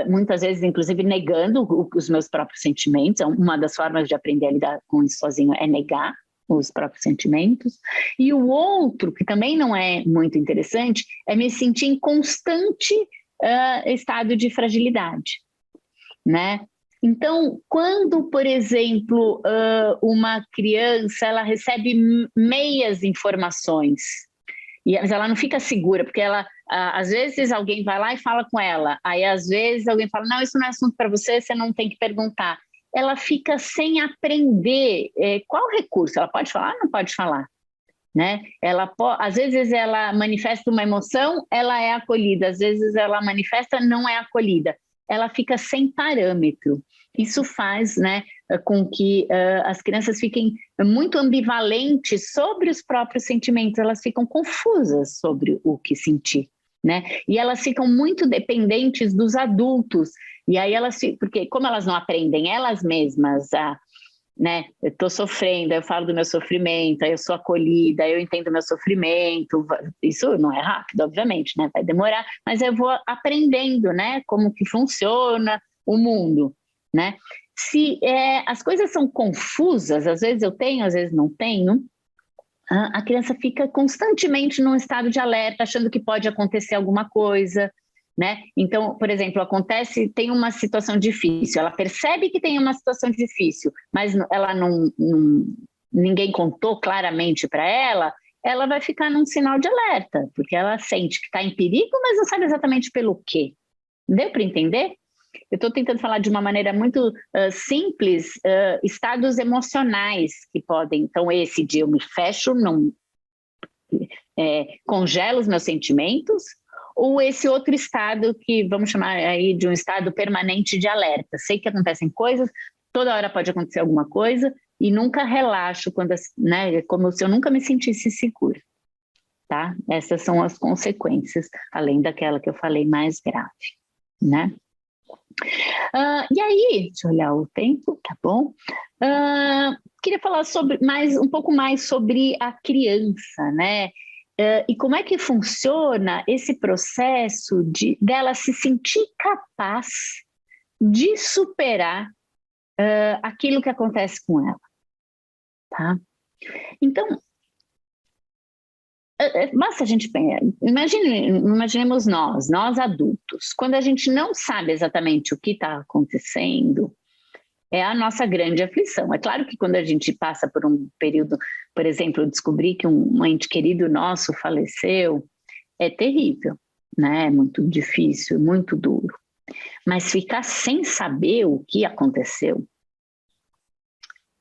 muitas vezes, inclusive, negando os meus próprios sentimentos. Uma das formas de aprender a lidar com isso sozinho é negar os próprios sentimentos. E o outro, que também não é muito interessante, é me sentir em constante estado de fragilidade, né? Então, quando, por exemplo, uma criança ela recebe meias informações, mas ela não fica segura, porque às vezes alguém vai lá e fala com ela, aí às vezes alguém fala, não, isso não é assunto para você, você não tem que perguntar. Ela fica sem aprender qual recurso, ela pode falar ou não pode falar, né? Às vezes ela manifesta uma emoção, ela é acolhida, às vezes ela manifesta, não é acolhida. Ela fica sem parâmetro. Isso faz, né, com que as crianças fiquem muito ambivalentes sobre os próprios sentimentos, elas ficam confusas sobre o que sentir, né? E elas ficam muito dependentes dos adultos, e aí porque como elas não aprendem elas mesmas né, eu estou sofrendo, eu falo do meu sofrimento, aí eu sou acolhida, eu entendo o meu sofrimento, isso não é rápido, obviamente, né, vai demorar, mas eu vou aprendendo, né, como que funciona o mundo, né. Se as coisas são confusas, às vezes eu tenho, às vezes não tenho, a criança fica constantemente num estado de alerta, achando que pode acontecer alguma coisa, né? Então, por exemplo, tem uma situação difícil, ela percebe que tem uma situação difícil, mas ela ninguém contou claramente para ela vai ficar num sinal de alerta, porque ela sente que está em perigo, mas não sabe exatamente pelo quê. Deu para entender? Eu estou tentando falar de uma maneira muito simples, estados emocionais que podem, então esse de eu me fecho, congelo os meus sentimentos, ou esse outro estado que vamos chamar aí de um estado permanente de alerta. Sei que acontecem coisas, toda hora pode acontecer alguma coisa e nunca relaxo, né, é como se eu nunca me sentisse segura, tá? Essas são as consequências, além daquela que eu falei mais grave, né? E aí, deixa eu olhar o tempo, tá bom? Queria falar um pouco mais sobre a criança, né? E como é que funciona esse processo dela se sentir capaz de superar aquilo que acontece com ela, tá? Então, basta a gente pensar, imaginemos nós adultos, quando a gente não sabe exatamente o que está acontecendo, é a nossa grande aflição. É claro que quando a gente passa por um período, por exemplo, eu descobri que um ente querido nosso faleceu, é terrível, né? É muito difícil, muito duro. Mas ficar sem saber o que aconteceu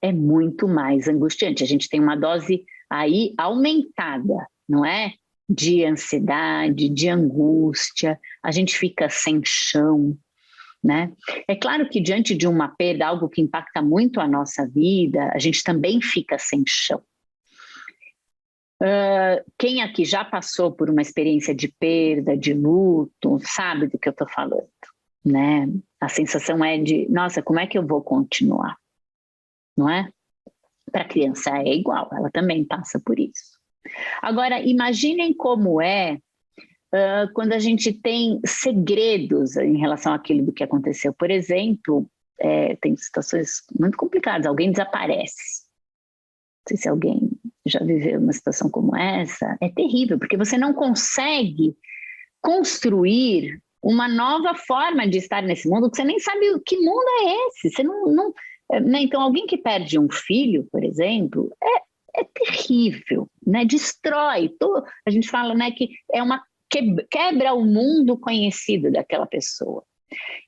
é muito mais angustiante. A gente tem uma dose aí aumentada, não é? De ansiedade, de angústia, a gente fica sem chão, né? É claro que diante de uma perda, algo que impacta muito a nossa vida, a gente também fica sem chão. Quem aqui já passou por uma experiência de perda, de luto, sabe do que eu estou falando, né? A sensação é de, nossa, como é que eu vou continuar? Não é? Para a criança é igual, ela também passa por isso. Agora, imaginem como é quando a gente tem segredos em relação àquilo do que aconteceu. Por exemplo, tem situações muito complicadas, alguém desaparece. Não sei se alguém já viveu uma situação como essa, é terrível, porque você não consegue construir uma nova forma de estar nesse mundo, que você nem sabe que mundo é esse. Você não né? Então, alguém que perde um filho, por exemplo, é terrível, né? Destrói. A gente fala, né, que é uma quebra o mundo conhecido daquela pessoa.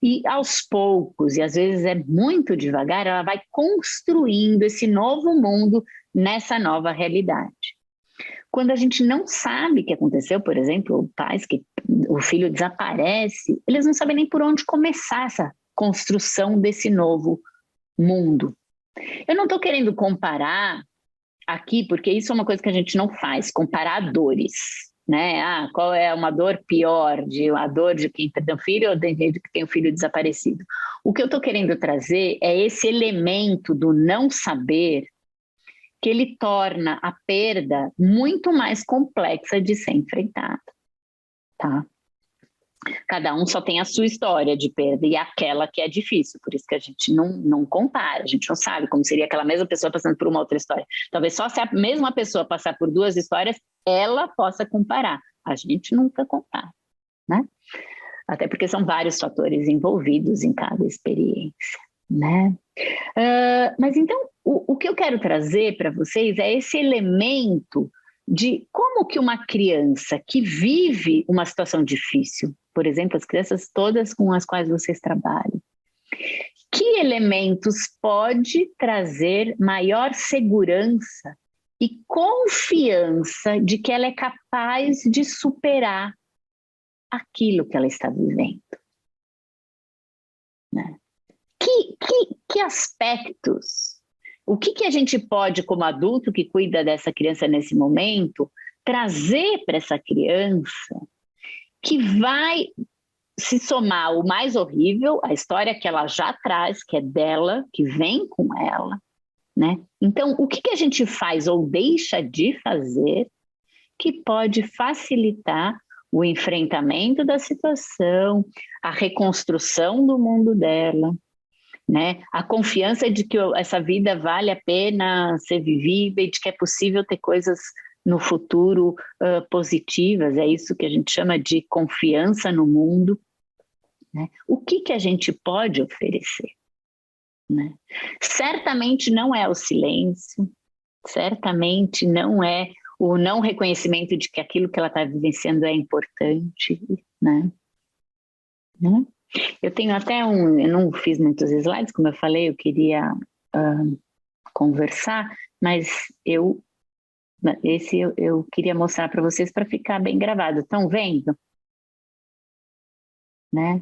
E aos poucos, e às vezes é muito devagar, ela vai construindo esse novo mundo nessa nova realidade. Quando a gente não sabe o que aconteceu, por exemplo, pais que o filho desaparece, eles não sabem nem por onde começar essa construção desse novo mundo. Eu não estou querendo comparar aqui, porque isso é uma coisa que a gente não faz, comparar dores, né? Qual é uma dor pior, a dor de quem perdeu um filho ou de quem tem um filho desaparecido? O que eu estou querendo trazer é esse elemento do não saber, que ele torna a perda muito mais complexa de ser enfrentada, tá? Cada um só tem a sua história de perda e aquela que é difícil, por isso que a gente não compara, a gente não sabe como seria aquela mesma pessoa passando por uma outra história. Talvez só se a mesma pessoa passar por duas histórias, ela possa comparar. A gente nunca compara, né? Até porque são vários fatores envolvidos em cada experiência, né? Mas então, o que eu quero trazer para vocês é esse elemento de como que uma criança que vive uma situação difícil, por exemplo, as crianças todas com as quais vocês trabalham, que elementos pode trazer maior segurança e confiança de que ela é capaz de superar aquilo que ela está vivendo, né? Que aspectos, o que a gente pode, como adulto que cuida dessa criança nesse momento, trazer para essa criança que vai se somar o mais horrível, a história que ela já traz, que é dela, que vem com ela, né? Então, o que a gente faz ou deixa de fazer que pode facilitar o enfrentamento da situação, a reconstrução do mundo dela, né? A confiança de que essa vida vale a pena ser vivida e de que é possível ter coisas no futuro positivas, é isso que a gente chama de confiança no mundo, né? O que a gente pode oferecer, né? Certamente não é o silêncio, certamente não é o não reconhecimento de que aquilo que ela está vivenciando é importante, né? Eu tenho até eu não fiz muitos slides, como eu falei, eu queria conversar, mas esse eu queria mostrar para vocês para ficar bem gravado. Estão vendo? Né?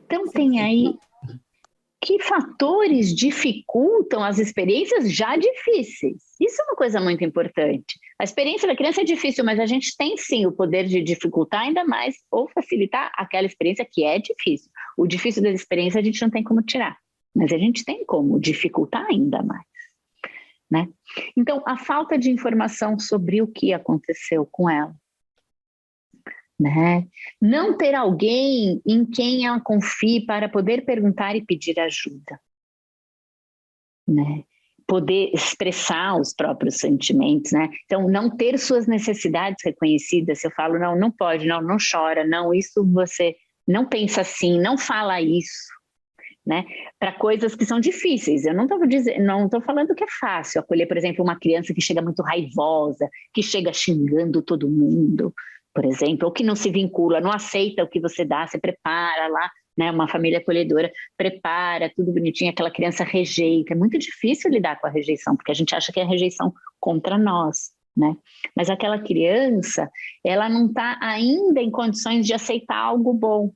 Então tem aí que fatores dificultam as experiências já difíceis. Isso é uma coisa muito importante. A experiência da criança é difícil, mas a gente tem sim o poder de dificultar ainda mais ou facilitar aquela experiência que é difícil. O difícil da experiência a gente não tem como tirar, mas a gente tem como dificultar ainda mais, né? Então, a falta de informação sobre o que aconteceu com ela, né? Não ter alguém em quem ela confie para poder perguntar e pedir ajuda, né? Poder expressar os próprios sentimentos, né? Então, não ter suas necessidades reconhecidas. Se eu falo, não, não pode, não, não chora, não, isso você não pensa assim, não fala isso, né? Para coisas que são difíceis. Eu não estou falando que é fácil acolher, por exemplo, uma criança que chega muito raivosa, que chega xingando todo mundo, por exemplo, ou que não se vincula, não aceita o que você dá, você prepara lá, né, uma família acolhedora, prepara, tudo bonitinho, aquela criança rejeita. É muito difícil lidar com a rejeição, porque a gente acha que é a rejeição contra nós, né? Mas aquela criança, ela não está ainda em condições de aceitar algo bom,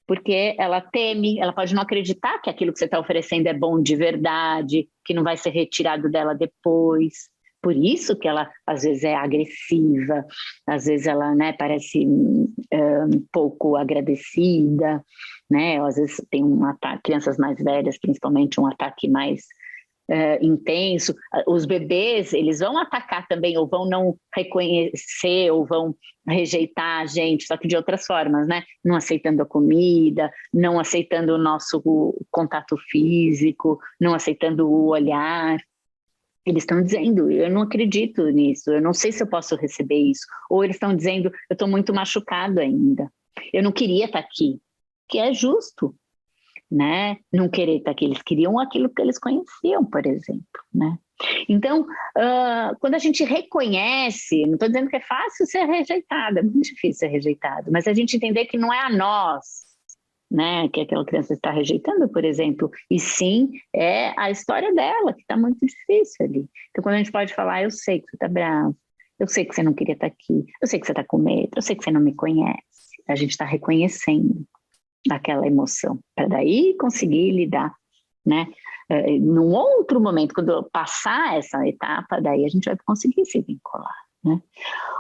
porque ela teme, ela pode não acreditar que aquilo que você está oferecendo é bom de verdade, que não vai ser retirado dela depois. Por isso que ela, às vezes, é agressiva, às vezes ela, né, parece um pouco agradecida, né? Às vezes tem um ataque, crianças mais velhas, principalmente, um ataque mais intenso. Os bebês, eles vão atacar também, ou vão não reconhecer, ou vão rejeitar a gente, só que de outras formas, né? Não aceitando a comida, não aceitando o nosso contato físico, não aceitando o olhar. Eles estão dizendo, eu não acredito nisso, eu não sei se eu posso receber isso. Ou eles estão dizendo, eu estou muito machucado ainda, eu não queria estar aqui, que é justo, né? Não querer estar aqui, eles queriam aquilo que eles conheciam, por exemplo, né? Então, quando a gente reconhece, não estou dizendo que é fácil ser rejeitado, é muito difícil ser rejeitado, mas a gente entender que não é a nós, né, que aquela criança está rejeitando, por exemplo, e sim é a história dela, que está muito difícil ali. Então, quando a gente pode falar, eu sei que você está bravo, eu sei que você não queria estar aqui, eu sei que você está com medo, eu sei que você não me conhece, a gente está reconhecendo aquela emoção, para daí conseguir lidar, né? Num outro momento, quando eu passar essa etapa, daí a gente vai conseguir se vincular, né?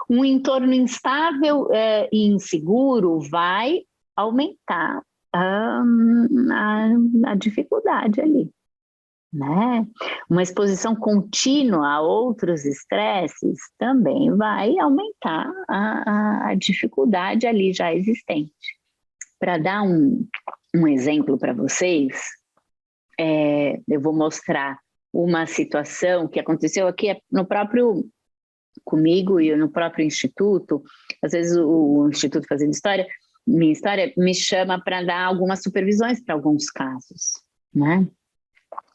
Um entorno instável e inseguro vai aumentar a dificuldade ali, né? Uma exposição contínua a outros estresses também vai aumentar a dificuldade ali já existente. Para dar um exemplo para vocês, eu vou mostrar uma situação que aconteceu aqui no próprio comigo e no próprio instituto. Às vezes o Instituto Fazendo História, Minha História, me chama para dar algumas supervisões para alguns casos, né?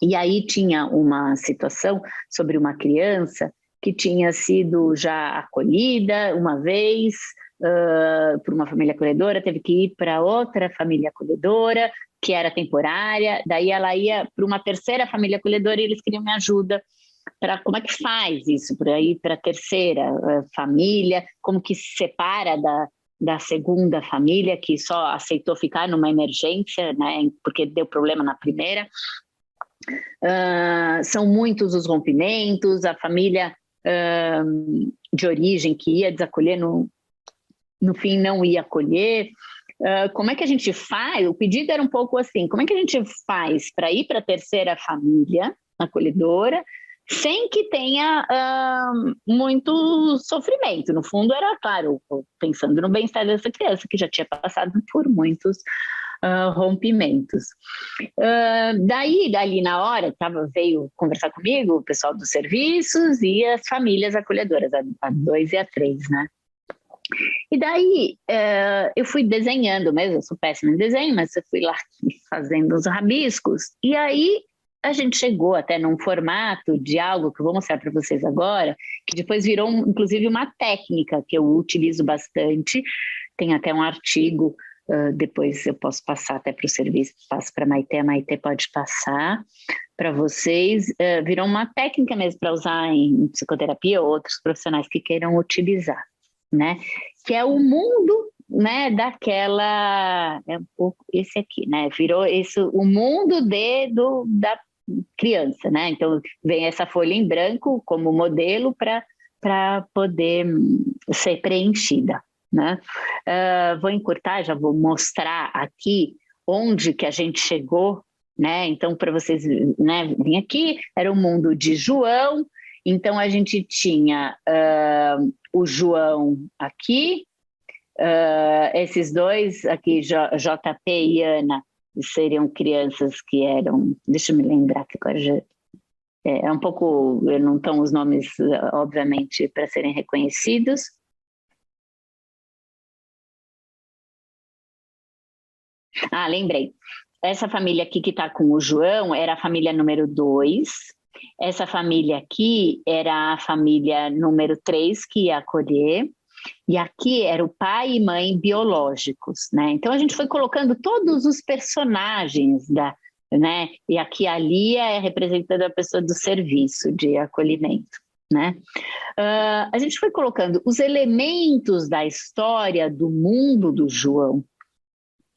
E aí tinha uma situação sobre uma criança que tinha sido já acolhida uma vez por uma família acolhedora, teve que ir para outra família acolhedora, que era temporária, daí ela ia para uma terceira família acolhedora e eles queriam minha ajuda para como é que faz isso, por aí para a terceira família, como que se separa da segunda família, que só aceitou ficar numa emergência, né, porque deu problema na primeira. São muitos os rompimentos, a família de origem que ia desacolher, no fim não ia acolher. Como é que a gente faz? O pedido era um pouco assim, como é que a gente faz para ir para a terceira família acolhedora sem que tenha muito sofrimento? No fundo era, claro, pensando no bem-estar dessa criança, que já tinha passado por muitos rompimentos. Daí, dali na hora, veio conversar comigo o pessoal dos serviços e as famílias acolhedoras, a 2 e a 3, né? E daí eu fui desenhando mesmo, eu sou péssima em desenho, mas eu fui lá fazendo os rabiscos, e aí a gente chegou até num formato de algo que eu vou mostrar para vocês agora, que depois virou inclusive uma técnica que eu utilizo bastante, tem até um artigo, depois eu posso passar até para o serviço, passo para a Maitê pode passar para vocês, virou uma técnica mesmo para usar em psicoterapia ou outros profissionais que queiram utilizar, né? Que é o mundo né, daquela, é um pouco esse aqui, né, virou isso, o mundo da criança, né, então vem essa folha em branco como modelo para poder ser preenchida, né. Vou encurtar, já vou mostrar aqui onde que a gente chegou, né, então para vocês, né, vim aqui, era o mundo de João, então a gente tinha o João aqui, esses dois aqui, JP e Ana, seriam crianças que eram, deixa eu me lembrar que agora já é um pouco, não estão os nomes, obviamente, para serem reconhecidos. Ah, lembrei. Essa família aqui que está com o João era a família número 2. Essa família aqui era a família número 3 que ia acolher. E aqui era o pai e mãe biológicos, né? Então a gente foi colocando todos os personagens né? E aqui a Lia é representando a pessoa do serviço de acolhimento, né? A gente foi colocando os elementos da história do mundo do João,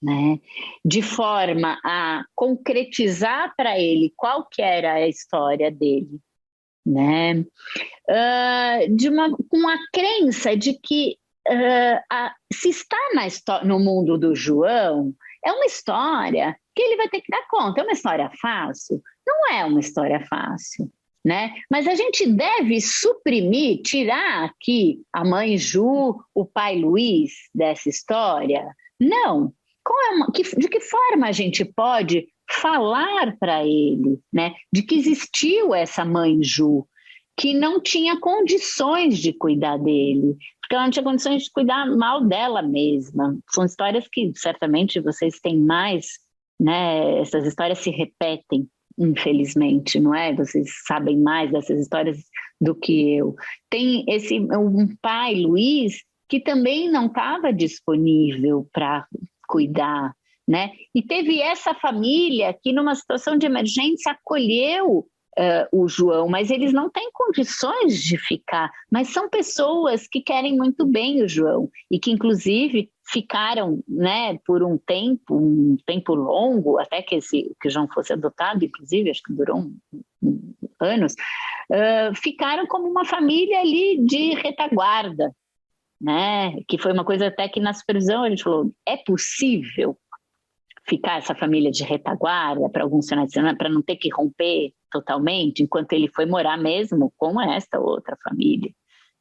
né? De forma a concretizar para ele qual que era a história dele, né? Com a crença de que se está no mundo do João, é uma história que ele vai ter que dar conta. É uma história fácil? Não é uma história fácil, né? Mas a gente deve suprimir, tirar aqui a mãe Ju, o pai Luiz dessa história? Não. De que forma a gente pode falar para ele, né? De que existiu essa mãe Ju, que não tinha condições de cuidar dele, porque ela não tinha condições de cuidar mal dela mesma. São histórias que certamente vocês têm mais, né? Essas histórias se repetem, infelizmente, não é? Vocês sabem mais dessas histórias do que eu. Tem um pai, Luiz, que também não estava disponível para cuidar, né? E teve essa família que, numa situação de emergência, acolheu o João, mas eles não têm condições de ficar, mas são pessoas que querem muito bem o João e que inclusive ficaram, né, por um tempo longo, até que o João fosse adotado, inclusive, acho que durou anos, ficaram como uma família ali de retaguarda, né, que foi uma coisa até que na supervisão a gente falou, é possível ficar essa família de retaguarda para alguns finais de semana, para não ter que romper totalmente, enquanto ele foi morar mesmo com esta outra família,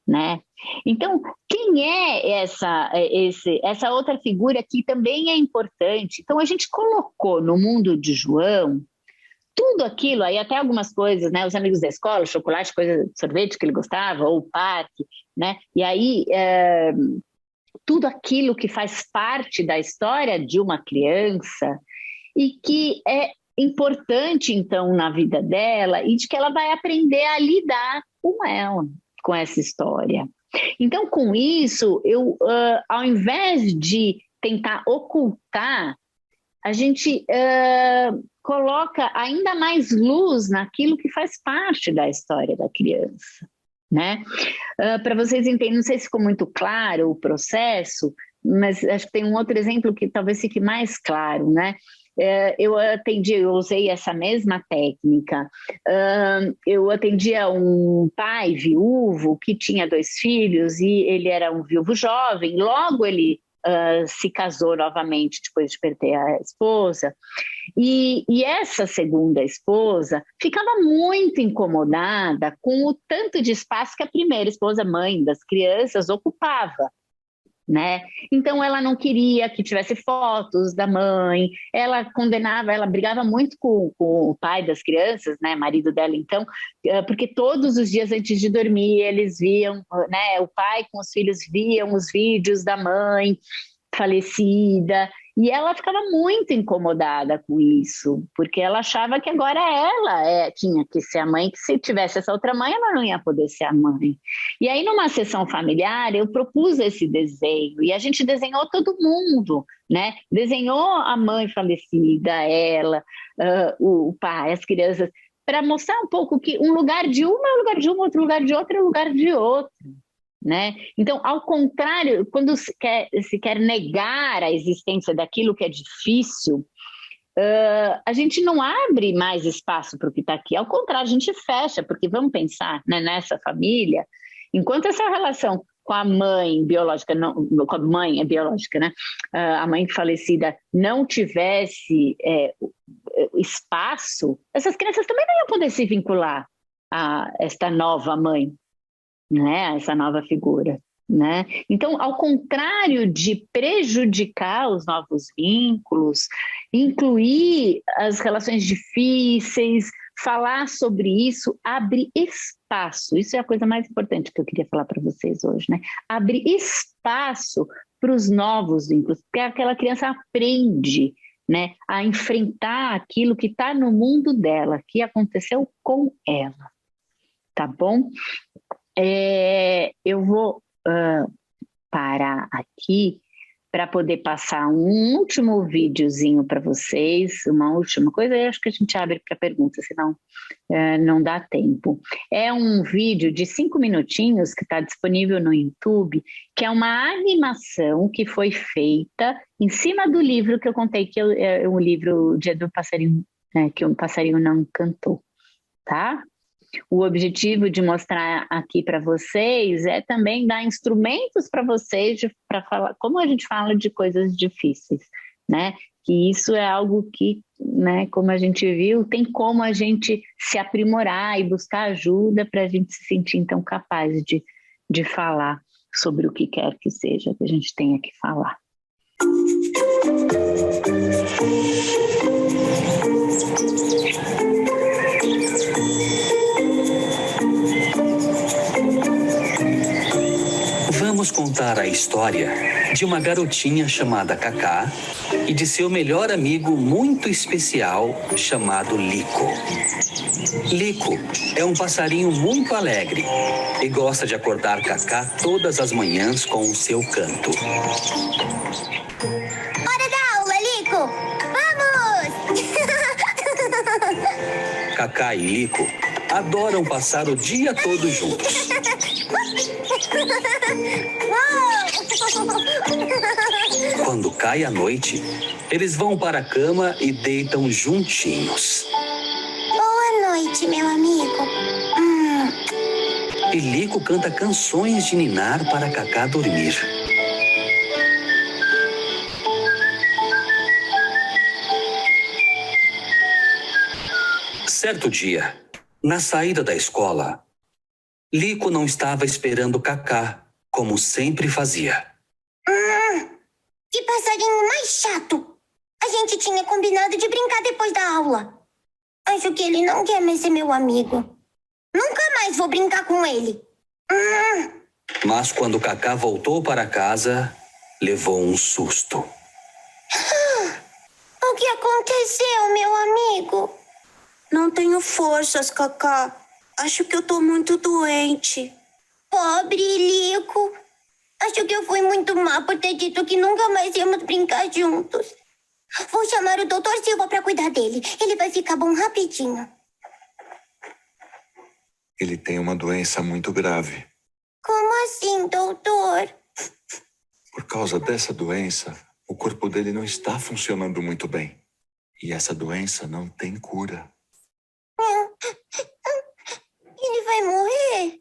né? Então, quem é essa outra figura que também é importante? Então, a gente colocou no mundo de João tudo aquilo, aí até algumas coisas, né? Os amigos da escola, chocolate, coisa, sorvete que ele gostava, ou o parque, né? E aí tudo aquilo que faz parte da história de uma criança e que é importante, então, na vida dela e de que ela vai aprender a lidar com ela, com essa história. Então, com isso, ao invés de tentar ocultar, a gente coloca ainda mais luz naquilo que faz parte da história da criança, né? Para vocês entenderem, não sei se ficou muito claro o processo, mas acho que tem um outro exemplo que talvez fique mais claro, né? Eu usei essa mesma técnica. Eu atendia um pai viúvo que tinha 2 filhos e ele era um viúvo jovem, logo ele se casou novamente depois de perder a esposa. E essa segunda esposa ficava muito incomodada com o tanto de espaço que a primeira esposa, mãe das crianças, ocupava, né? Então ela não queria que tivesse fotos da mãe, ela condenava, ela brigava muito com o pai das crianças, né, marido dela então, porque todos os dias antes de dormir eles viam, né, o pai com os filhos viam os vídeos da mãe falecida, e ela ficava muito incomodada com isso, porque ela achava que agora ela tinha que ser a mãe, que se tivesse essa outra mãe, ela não ia poder ser a mãe. E aí, numa sessão familiar, eu propus esse desenho, e a gente desenhou todo mundo, né? Desenhou a mãe falecida, ela, o pai, as crianças, para mostrar um pouco que um lugar de uma é o lugar de um, outro lugar de outro é o lugar de outro. né? Então, ao contrário, quando se quer negar a existência daquilo que é difícil, a gente não abre mais espaço para o que está aqui. Ao contrário, a gente fecha, porque vamos pensar, né, nessa família, enquanto essa relação com a mãe biológica, não, com a mãe é biológica, né? A mãe falecida não tivesse espaço, essas crianças também não iam poder se vincular a esta nova mãe, né? Essa nova figura, né? Então, ao contrário de prejudicar os novos vínculos, incluir as relações difíceis, falar sobre isso, abre espaço. Isso é a coisa mais importante que eu queria falar para vocês hoje, né? Abre espaço para os novos vínculos, porque aquela criança aprende, né, a enfrentar aquilo que está no mundo dela, que aconteceu com ela, tá bom? Eu vou parar aqui para poder passar um último videozinho para vocês, uma última coisa, e acho que a gente abre para perguntas, senão não dá tempo. É um vídeo de 5 minutinhos que está disponível no YouTube, que é uma animação que foi feita em cima do livro que eu contei, que é o livro Dia do Passarinho, que um passarinho não cantou, tá? O objetivo de mostrar aqui para vocês é também dar instrumentos para vocês para falar, como a gente fala de coisas difíceis, né? Que isso é algo que, né, como a gente viu, tem como a gente se aprimorar e buscar ajuda para a gente se sentir então capaz de falar sobre o que quer que seja que a gente tenha que falar. Vamos contar a história de uma garotinha chamada Cacá e de seu melhor amigo muito especial chamado Lico. Lico é um passarinho muito alegre e gosta de acordar Cacá todas as manhãs com o seu canto. Hora da aula, Lico! Vamos! Cacá e Lico adoram passar o dia todo juntos. Quando cai a noite, eles vão para a cama e deitam juntinhos. Boa noite, meu amigo. E Lico canta canções de ninar para Cacá dormir. Certo dia, na saída da escola, Lico não estava esperando Cacá, como sempre fazia. Que passarinho mais chato! A gente tinha combinado de brincar depois da aula. Acho que ele não quer mais ser meu amigo. Nunca mais vou brincar com ele. Mas quando Cacá voltou para casa, levou um susto. O que aconteceu, meu amigo? Não tenho forças, Cacá. Acho que eu tô muito doente. Pobre Lico. Acho que eu fui muito má por ter dito que nunca mais íamos brincar juntos. Vou chamar o Dr. Silva para cuidar dele. Ele vai ficar bom rapidinho. Ele tem uma doença muito grave. Como assim, doutor? Por causa dessa doença, o corpo dele não está funcionando muito bem. E essa doença não tem cura. Ele vai morrer?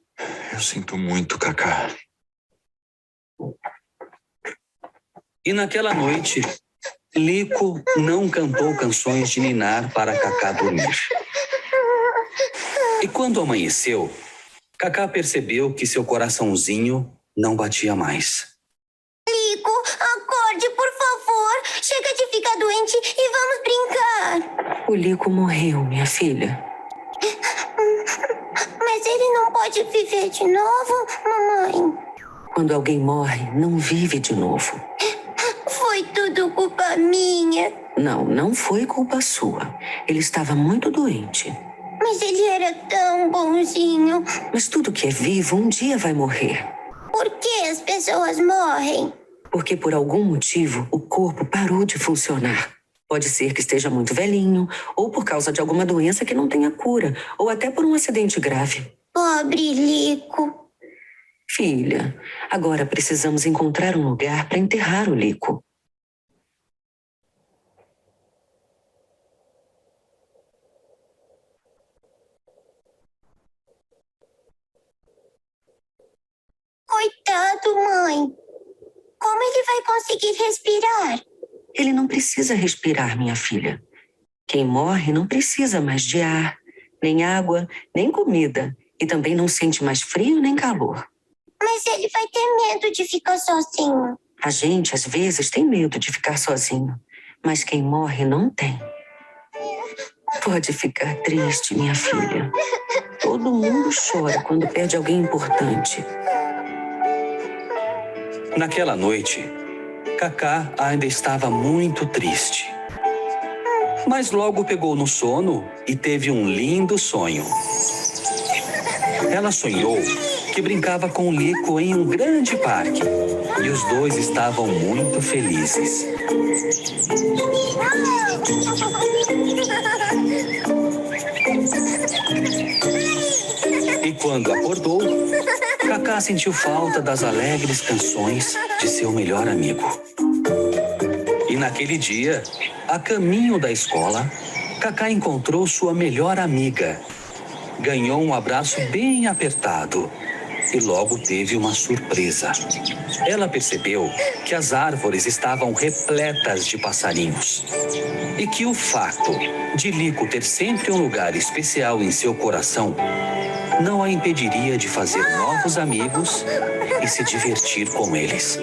Eu sinto muito, Cacá. E naquela noite, Lico não cantou canções de ninar para Cacá dormir. E quando amanheceu, Cacá percebeu que seu coraçãozinho não batia mais. Lico, acorde, por favor. Chega de ficar doente e vamos brincar. O Lico morreu, minha filha. Mas ele não pode viver de novo, mamãe. Quando alguém morre, não vive de novo. Foi tudo culpa minha. Não foi culpa sua. Ele estava muito doente. Mas ele era tão bonzinho. Mas tudo que é vivo um dia vai morrer. Por que as pessoas morrem? Porque por algum motivo o corpo parou de funcionar. Pode ser que esteja muito velhinho, ou por causa de alguma doença que não tenha cura, ou até por um acidente grave. Pobre Lico. Filha, agora precisamos encontrar um lugar para enterrar o Lico. Coitado, mãe. Como ele vai conseguir respirar? Ele não precisa respirar, minha filha. Quem morre não precisa mais de ar, nem água, nem comida. E também não sente mais frio nem calor. Mas ele vai ter medo de ficar sozinho. A gente, às vezes, tem medo de ficar sozinho. Mas quem morre não tem. Pode ficar triste, minha filha. Todo mundo chora quando perde alguém importante. Naquela noite, Cacá ainda estava muito triste. Mas logo pegou no sono e teve um lindo sonho. Ela sonhou que brincava com o Lico em um grande parque. E os dois estavam muito felizes. E quando acordou, Cacá sentiu falta das alegres canções de seu melhor amigo. E naquele dia, a caminho da escola, Cacá encontrou sua melhor amiga. Ganhou um abraço bem apertado e logo teve uma surpresa. Ela percebeu que as árvores estavam repletas de passarinhos e que o fato de Lico ter sempre um lugar especial em seu coração não a impediria de fazer novos amigos e se divertir com eles.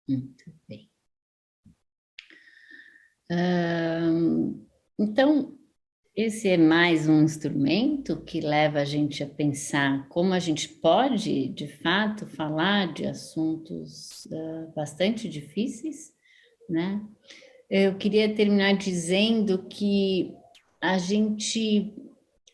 Muito bem. Então, esse é mais um instrumento que leva a gente a pensar como a gente pode, de fato, falar de assuntos bastante difíceis, né? Eu queria terminar dizendo que a gente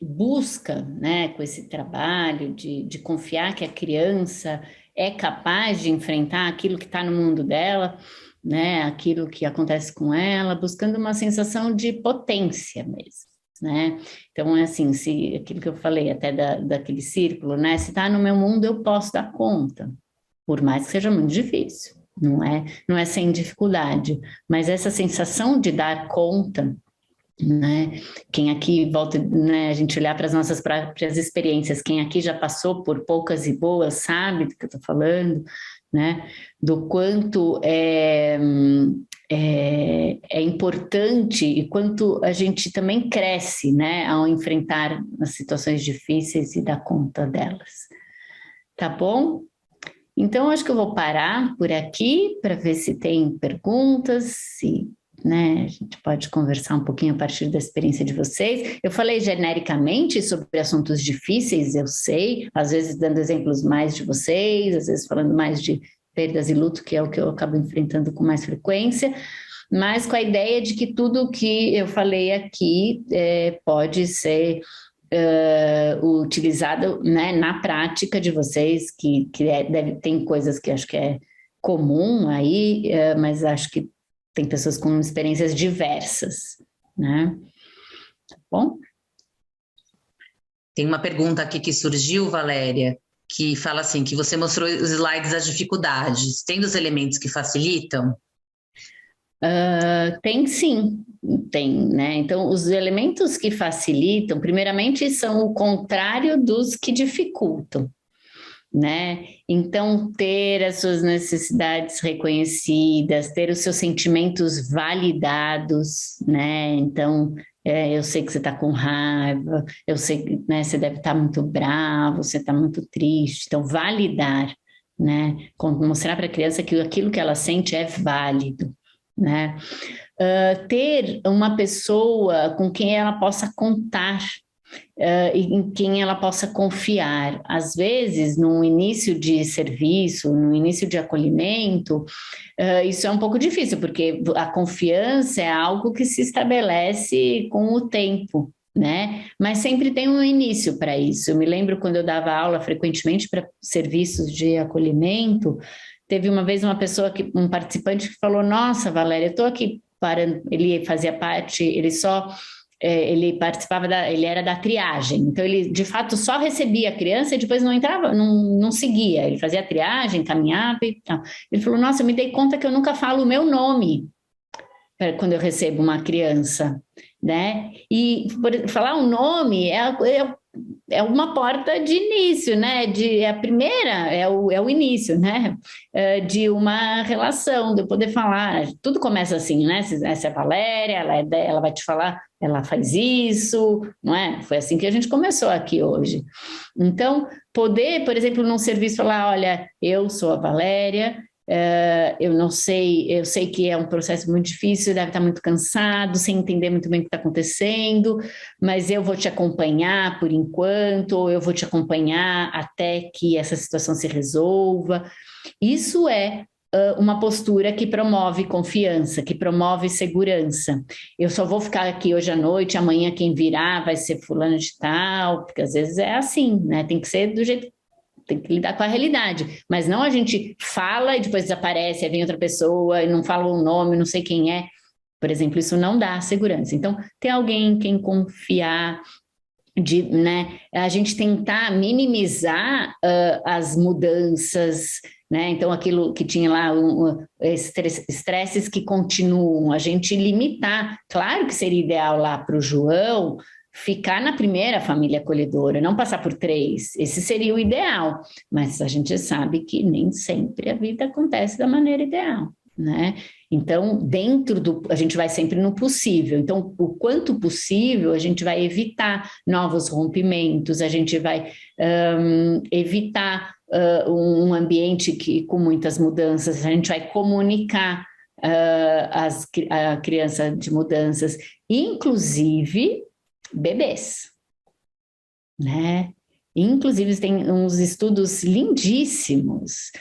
busca, né, com esse trabalho de confiar que a criança é capaz de enfrentar aquilo que está no mundo dela, né, aquilo que acontece com ela, buscando uma sensação de potência mesmo, né? Então, é assim, se aquilo que eu falei até daquele círculo, né, se está no meu mundo, eu posso dar conta, por mais que seja muito difícil, não é sem dificuldade, mas essa sensação de dar conta, né? Quem aqui volta, né, a gente olhar para as nossas próprias experiências, quem aqui já passou por poucas e boas sabe do que eu estou falando, né? Do quanto é importante e quanto a gente também cresce, né, ao enfrentar as situações difíceis e dar conta delas. Tá bom? Então, acho que eu vou parar por aqui para ver se tem perguntas, se, né, a gente pode conversar um pouquinho a partir da experiência de vocês. Eu falei genericamente sobre assuntos difíceis, eu sei, às vezes dando exemplos mais de vocês, às vezes falando mais de perdas e luto, que é o que eu acabo enfrentando com mais frequência, mas com a ideia de que tudo o que eu falei aqui pode ser utilizado, né, na prática de vocês, tem coisas que acho que é comum aí, mas acho que tem pessoas com experiências diversas, né? Tá bom? Tem uma pergunta aqui que surgiu, Valéria, que fala assim, que você mostrou os slides das dificuldades. Tem dos elementos que facilitam? Tem sim, tem, né? Então, os elementos que facilitam, primeiramente, são o contrário dos que dificultam, né? Então, ter as suas necessidades reconhecidas, ter os seus sentimentos validados, né? Então, eu sei que você está com raiva, eu sei que, né, você deve estar muito bravo, você está muito triste. Então, validar, né? Mostrar para a criança que aquilo que ela sente é válido, né? Ter uma pessoa com quem ela possa contar, em quem ela possa confiar. Às vezes, no início de serviço, no início de acolhimento, isso é um pouco difícil, porque a confiança é algo que se estabelece com o tempo, né? Mas sempre tem um início para isso. Eu me lembro quando eu dava aula frequentemente para serviços de acolhimento, teve uma vez um participante que falou: Nossa, Valéria, eu estou aqui parando. Ele fazia parte, ele participava ele era da triagem, então ele de fato só recebia a criança e depois não entrava, não seguia, ele fazia a triagem, caminhava e tal. Ele falou: Nossa, eu me dei conta que eu nunca falo o meu nome quando eu recebo uma criança, né? E falar um nome é uma porta de início, né? A primeira é o início, né? De uma relação, de eu poder falar. Tudo começa assim, né? Essa é a Valéria, ela vai te falar, ela faz isso, não é? Foi assim que a gente começou aqui hoje. Então, poder, por exemplo, num serviço falar: Olha, eu sou a Valéria. Eu sei que é um processo muito difícil, deve estar muito cansado, sem entender muito bem o que está acontecendo, mas eu vou te acompanhar por enquanto, ou eu vou te acompanhar até que essa situação se resolva. Isso é uma postura que promove confiança, que promove segurança. Eu só vou ficar aqui hoje à noite, amanhã quem virá vai ser fulano de tal, porque às vezes é assim, né? Tem que ser do jeito. Tem que lidar com a realidade, mas não a gente fala e depois desaparece, aí vem outra pessoa e não fala o nome, não sei quem é. Por exemplo, isso não dá segurança. Então, ter alguém em quem confiar, né, a gente tentar minimizar as mudanças, né? Então, aquilo que tinha lá, estresses que continuam, a gente limitar. Claro que seria ideal lá para o João ficar na primeira família acolhedora, não passar por 3, esse seria o ideal, mas a gente sabe que nem sempre a vida acontece da maneira ideal, né? Então, a gente vai sempre no possível, então, o quanto possível, a gente vai evitar novos rompimentos, a gente vai evitar um ambiente com muitas mudanças, a gente vai comunicar a criança de mudanças, inclusive bebês, né? Inclusive, tem uns estudos lindíssimos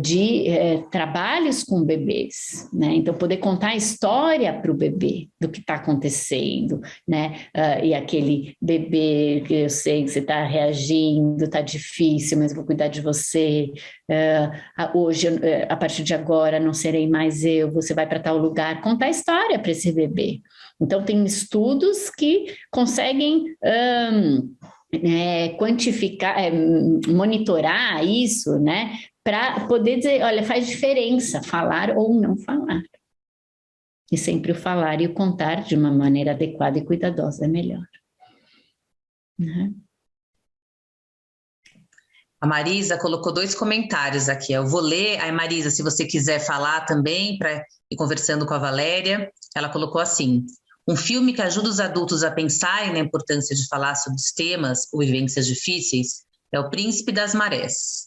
de trabalhos com bebês, né? Então, poder contar a história para o bebê do que está acontecendo, né? E aquele bebê que eu sei que você está reagindo, está difícil, mas vou cuidar de você. Hoje, a partir de agora, não serei mais eu, você vai para tal lugar. Contar a história para esse bebê. Então, tem estudos que conseguem quantificar, monitorar isso, né? Para poder dizer, olha, faz diferença falar ou não falar. E sempre o falar e o contar de uma maneira adequada e cuidadosa é melhor. Uhum. A Marisa colocou 2 comentários aqui. Eu vou ler. Aí, Marisa, se você quiser falar também, para ir conversando com a Valéria, ela colocou assim: um filme que ajuda os adultos a pensarem na importância de falar sobre os temas ou vivências difíceis é O Príncipe das Marés.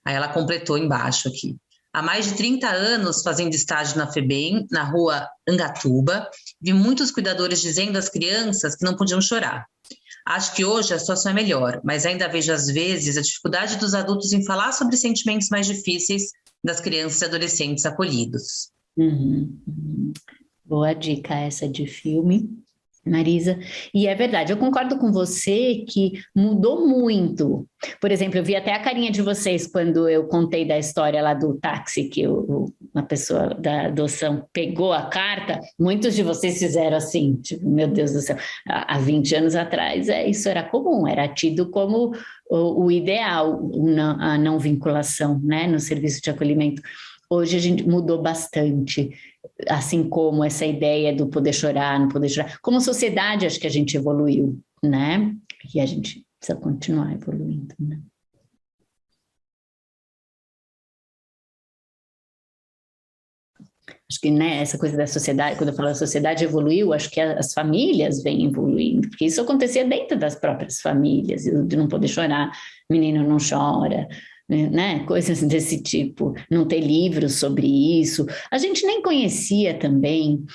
Aí ela completou embaixo aqui: há mais de 30 anos fazendo estágio na FEBEM, na rua Angatuba, vi muitos cuidadores dizendo às crianças que não podiam chorar. Acho que hoje a situação é melhor, mas ainda vejo às vezes a dificuldade dos adultos em falar sobre sentimentos mais difíceis das crianças e adolescentes acolhidos. Boa dica essa de filme, Marisa. E é verdade, eu concordo com você que mudou muito. Por exemplo, eu vi até a carinha de vocês quando eu contei da história lá do táxi, que uma pessoa da adoção pegou a carta. Muitos de vocês fizeram assim, tipo, meu Deus do céu, há 20 anos atrás isso era comum, era tido como o ideal, a não vinculação, né, no serviço de acolhimento. Hoje a gente mudou bastante, assim como essa ideia do poder chorar, não poder chorar. Como sociedade, acho que a gente evoluiu, né? E a gente precisa continuar evoluindo, né? Acho que, né, essa coisa da sociedade, quando eu falo da sociedade evoluiu, acho que as famílias vêm evoluindo, porque isso acontecia dentro das próprias famílias, de não poder chorar, menino não chora, né? Coisas desse tipo, não ter livros sobre isso. A gente nem conhecia também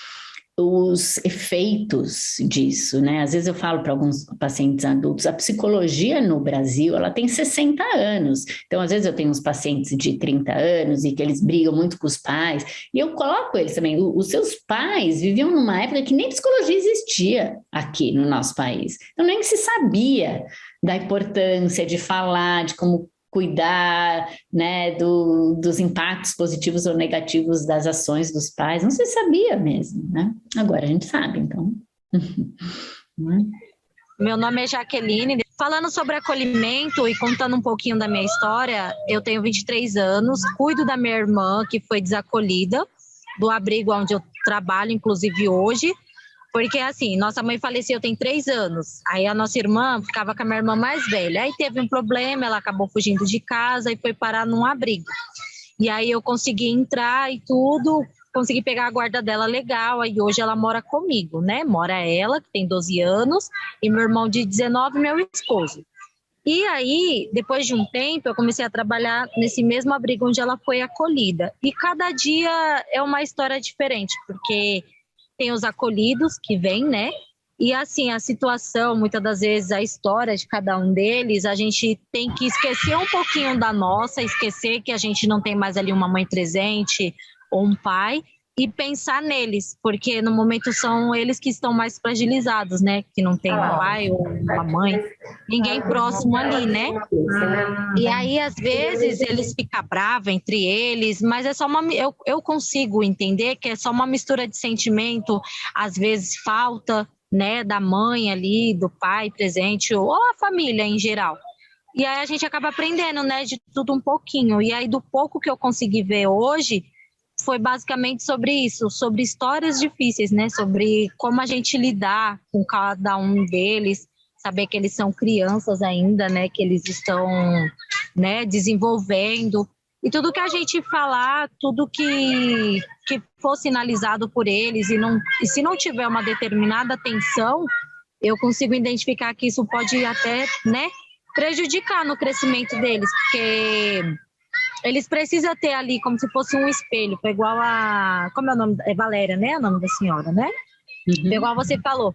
os efeitos disso, né? Às vezes eu falo para alguns pacientes adultos, a psicologia no Brasil, ela tem 60 anos. Então, às vezes eu tenho uns pacientes de 30 anos e que eles brigam muito com os pais, e eu coloco eles também, os seus pais viviam numa época que nem psicologia existia aqui no nosso país. Então, nem se sabia da importância de falar, de como cuidar, né, dos impactos positivos ou negativos das ações dos pais. Não se sabia mesmo, né? Agora a gente sabe, então. Meu nome é Jaqueline. Falando sobre acolhimento e contando um pouquinho da minha história, eu tenho 23 anos, cuido da minha irmã que foi desacolhida do abrigo onde eu trabalho, inclusive hoje. Porque, assim, nossa mãe faleceu tem 3 anos. Aí a nossa irmã ficava com a minha irmã mais velha. Aí teve um problema, ela acabou fugindo de casa e foi parar num abrigo. E aí eu consegui entrar e tudo, consegui pegar a guarda dela legal. Aí hoje ela mora comigo, né? Mora ela, que tem 12 anos, e meu irmão de 19, meu esposo. E aí, depois de um tempo, eu comecei a trabalhar nesse mesmo abrigo onde ela foi acolhida. E cada dia é uma história diferente, porque tem os acolhidos que vêm, né? E assim, a situação, muitas das vezes, a história de cada um deles, a gente tem que esquecer um pouquinho da nossa, esquecer que a gente não tem mais ali uma mãe presente ou um pai, e pensar neles, porque no momento são eles que estão mais fragilizados, né? Que não tem um pai ou uma mãe, ninguém próximo ali, né? E aí, às vezes, eles ficam bravos entre eles, mas é só eu consigo entender que é só uma mistura de sentimento, às vezes falta, né, da mãe ali, do pai presente, ou a família em geral. E aí a gente acaba aprendendo, né, de tudo um pouquinho. E aí, do pouco que eu consegui ver hoje, foi basicamente sobre isso, sobre histórias difíceis, né? Sobre como a gente lidar com cada um deles, saber que eles são crianças ainda, né? Que eles estão, né, desenvolvendo. E tudo que a gente falar, tudo que for sinalizado por eles, e se não tiver uma determinada atenção, eu consigo identificar que isso pode até, né, prejudicar no crescimento deles, porque eles precisam ter ali como se fosse um espelho, foi igual a... Como é o nome? É Valéria, né? O nome da senhora, né? Foi igual você falou.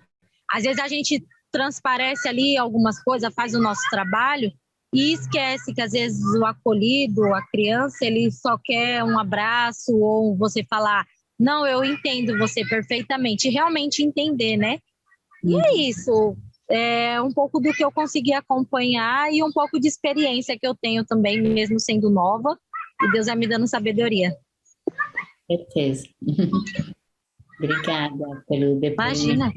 Às vezes a gente transparece ali algumas coisas, faz o nosso trabalho e esquece que às vezes o acolhido, a criança, ele só quer um abraço ou você falar, não, eu entendo você perfeitamente, realmente entender, né? E é isso. É um pouco do que eu consegui acompanhar e um pouco de experiência que eu tenho também, mesmo sendo nova, e Deus vai me dando sabedoria. Certeza. Obrigada pelo depoimento. Imagina.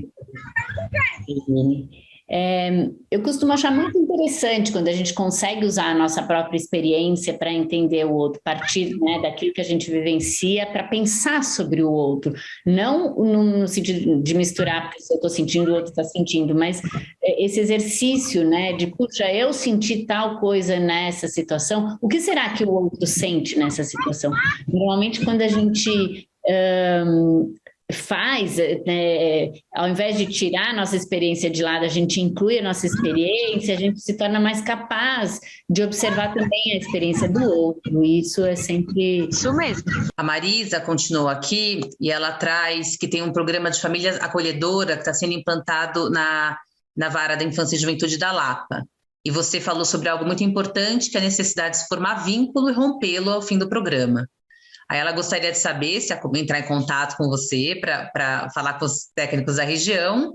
Eu costumo achar muito interessante quando a gente consegue usar a nossa própria experiência para entender o outro, partir, né, daquilo que a gente vivencia para pensar sobre o outro, não no sentido de misturar, porque se eu estou sentindo, o outro está sentindo, mas esse exercício, né, de, puxa, eu senti tal coisa nessa situação, o que será que o outro sente nessa situação? Normalmente, quando a gente faz, ao invés de tirar a nossa experiência de lado, a gente inclui a nossa experiência, a gente se torna mais capaz de observar também a experiência do outro, e isso é sempre... Isso mesmo. A Marisa continuou aqui e ela traz que tem um programa de família acolhedora que está sendo implantado na Vara da Infância e Juventude da Lapa. E você falou sobre algo muito importante, que é a necessidade de se formar vínculo e rompê-lo ao fim do programa. Aí ela gostaria de saber se entrar em contato com você para falar com os técnicos da região,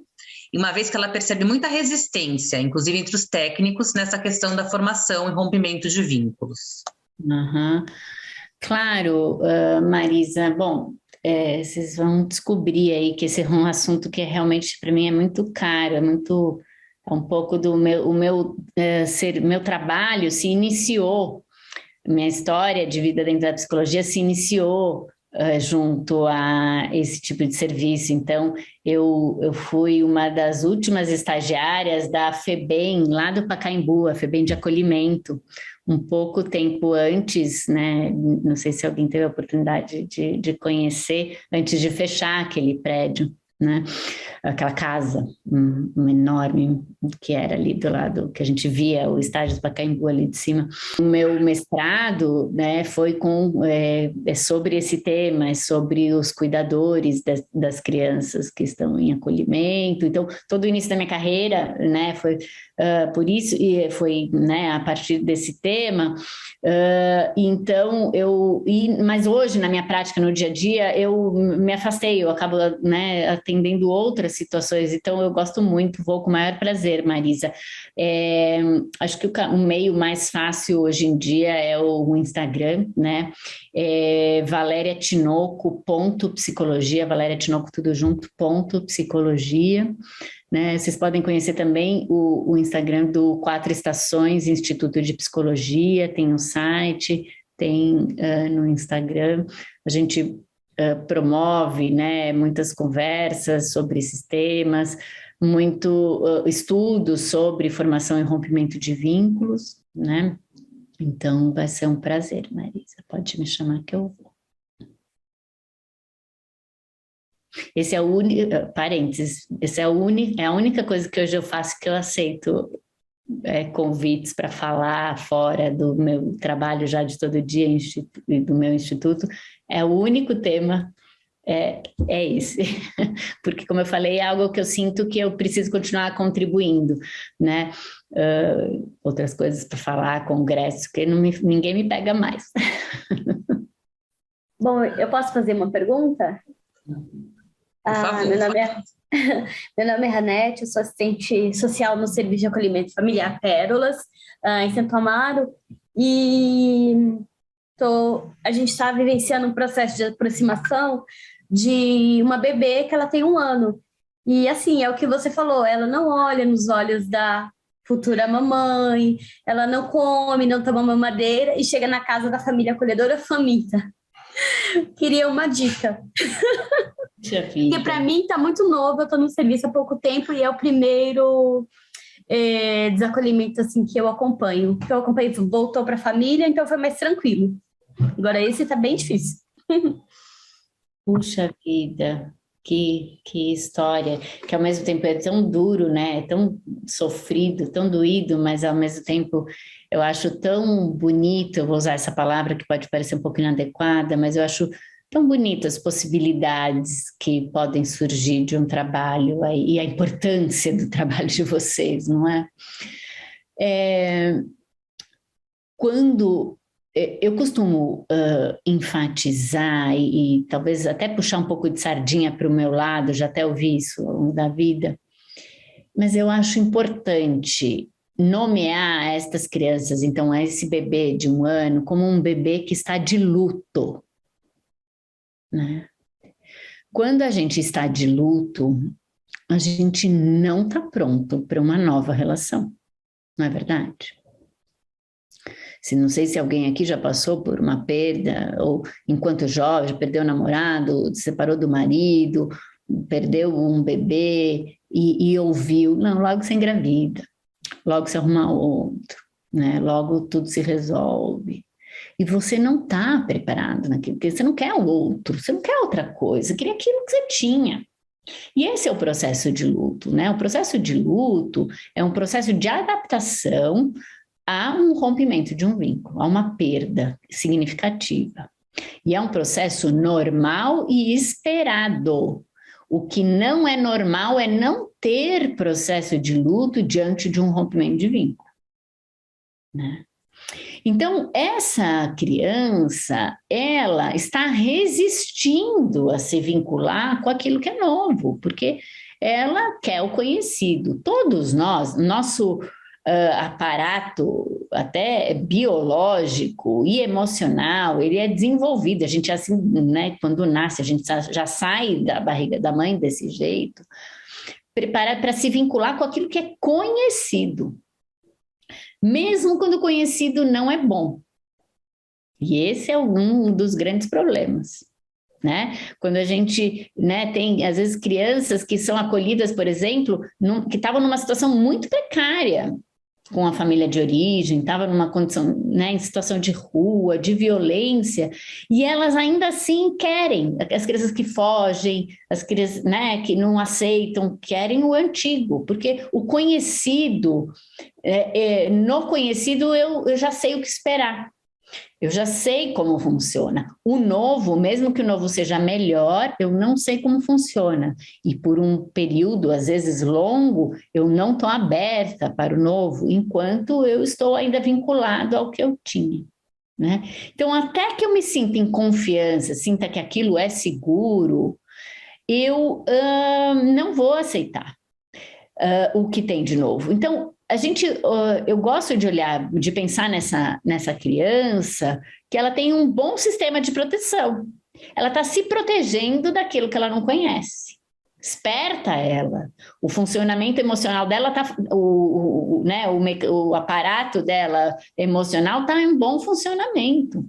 e uma vez que ela percebe muita resistência, inclusive entre os técnicos, nessa questão da formação e rompimento de vínculos. Uhum. Claro, Marisa, bom, vocês vão descobrir aí que esse é um assunto que realmente para mim é muito caro, é um pouco do meu trabalho se iniciou. Minha história de vida dentro da psicologia se iniciou junto a esse tipo de serviço. Então, eu fui uma das últimas estagiárias da FEBEM, lá do Pacaembu, a FEBEM de acolhimento, um pouco tempo antes, né? Não sei se alguém teve a oportunidade de conhecer, antes de fechar aquele prédio, né? Aquela casa enorme que era ali do lado, que a gente via o estádio do Pacaembu ali de cima. O meu mestrado, né, foi sobre esse tema, sobre os cuidadores das crianças que estão em acolhimento. Então, todo o início da minha carreira, né, foi por isso, e foi, né, a partir desse tema. Então, mas hoje, na minha prática, no dia a dia, eu me afastei, eu acabo, né, atendendo outras situações, então eu gosto muito, vou com o maior prazer, Marisa. Acho que o meio mais fácil hoje em dia é o Instagram, né? Valéria Tinoco, .psicologia, Valéria Tinoco tudo junto, .psicologia, né? Vocês podem conhecer também o Instagram do 4 Estações, Instituto de Psicologia, tem um site, tem no Instagram, a gente promove, né, muitas conversas sobre esses temas, muito estudos sobre formação e rompimento de vínculos, né? Então vai ser um prazer, Marisa, pode me chamar que eu vou. Esse é o único, parênteses, essa é a única coisa que hoje eu faço que eu aceito convites para falar fora do meu trabalho já de todo dia do meu instituto, é o único tema, é esse, porque como eu falei, é algo que eu sinto que eu preciso continuar contribuindo, né? Outras coisas para falar, congresso, que ninguém me pega mais. Bom, eu posso fazer uma pergunta? Meu nome é Ranete, eu sou assistente social no Serviço de Acolhimento Familiar Pérolas, em Santo Amaro, e a gente está vivenciando um processo de aproximação de uma bebê que ela tem 1 ano. E assim, é o que você falou, ela não olha nos olhos da futura mamãe, ela não come, não toma mamadeira e chega na casa da família acolhedora faminta. Queria uma dica. Porque para mim está muito novo, eu estou no serviço há pouco tempo e é o primeiro desacolhimento assim, que eu acompanho. Que eu acompanhei, voltou para a família, então foi mais tranquilo. Agora esse está bem difícil. Puxa vida, que história, que ao mesmo tempo é tão duro, né? É tão sofrido, tão doído, mas ao mesmo tempo eu acho tão bonito, eu vou usar essa palavra que pode parecer um pouco inadequada, mas eu acho tão bonitas as possibilidades que podem surgir de um trabalho e a importância do trabalho de vocês, não é? Quando eu costumo enfatizar e talvez até puxar um pouco de sardinha para o meu lado, já até ouvi isso ao longo da vida, mas eu acho importante nomear estas crianças, então esse bebê de 1 ano, como um bebê que está de luto, né? Quando a gente está de luto, a gente não está pronto para uma nova relação, não é verdade? Não sei se alguém aqui já passou por uma perda, ou enquanto jovem, já perdeu o namorado, se separou do marido, perdeu um bebê e ouviu, não, logo você engravida, logo você arruma outro, né? Logo tudo se resolve. E você não está preparado naquilo, porque você não quer o outro, você não quer outra coisa, você queria aquilo que você tinha. E esse é o processo de luto, né? O processo de luto é um processo de adaptação a um rompimento de um vínculo, a uma perda significativa. E é um processo normal e esperado. O que não é normal é não ter processo de luto diante de um rompimento de vínculo, né? Então, essa criança, ela está resistindo a se vincular com aquilo que é novo, porque ela quer o conhecido. Todos nós, nosso aparato até biológico e emocional, ele é desenvolvido, a gente assim, né, quando nasce, a gente já sai da barriga da mãe desse jeito, preparado para se vincular com aquilo que é conhecido, mesmo quando o conhecido não é bom. E esse é um dos grandes problemas, né? Quando a gente, né, tem, às vezes, crianças que são acolhidas, por exemplo, que estavam numa situação muito precária, com a família de origem, estava numa condição, né, em situação de rua, de violência, e elas ainda assim querem, as crianças que fogem, as crianças, né, que não aceitam, querem o antigo, porque o conhecido, no conhecido eu já sei o que esperar. Eu já sei como funciona. O novo, mesmo que o novo seja melhor, eu não sei como funciona. E por um período, às vezes longo, eu não estou aberta para o novo, enquanto eu estou ainda vinculado ao que eu tinha, né? Então, até que eu me sinta em confiança, sinta que aquilo é seguro, eu não vou aceitar o que tem de novo. Então, eu gosto de olhar, de pensar nessa criança, que ela tem um bom sistema de proteção. Ela está se protegendo daquilo que ela não conhece. Esperta ela. O funcionamento emocional dela está, né, o aparato dela emocional está em bom funcionamento,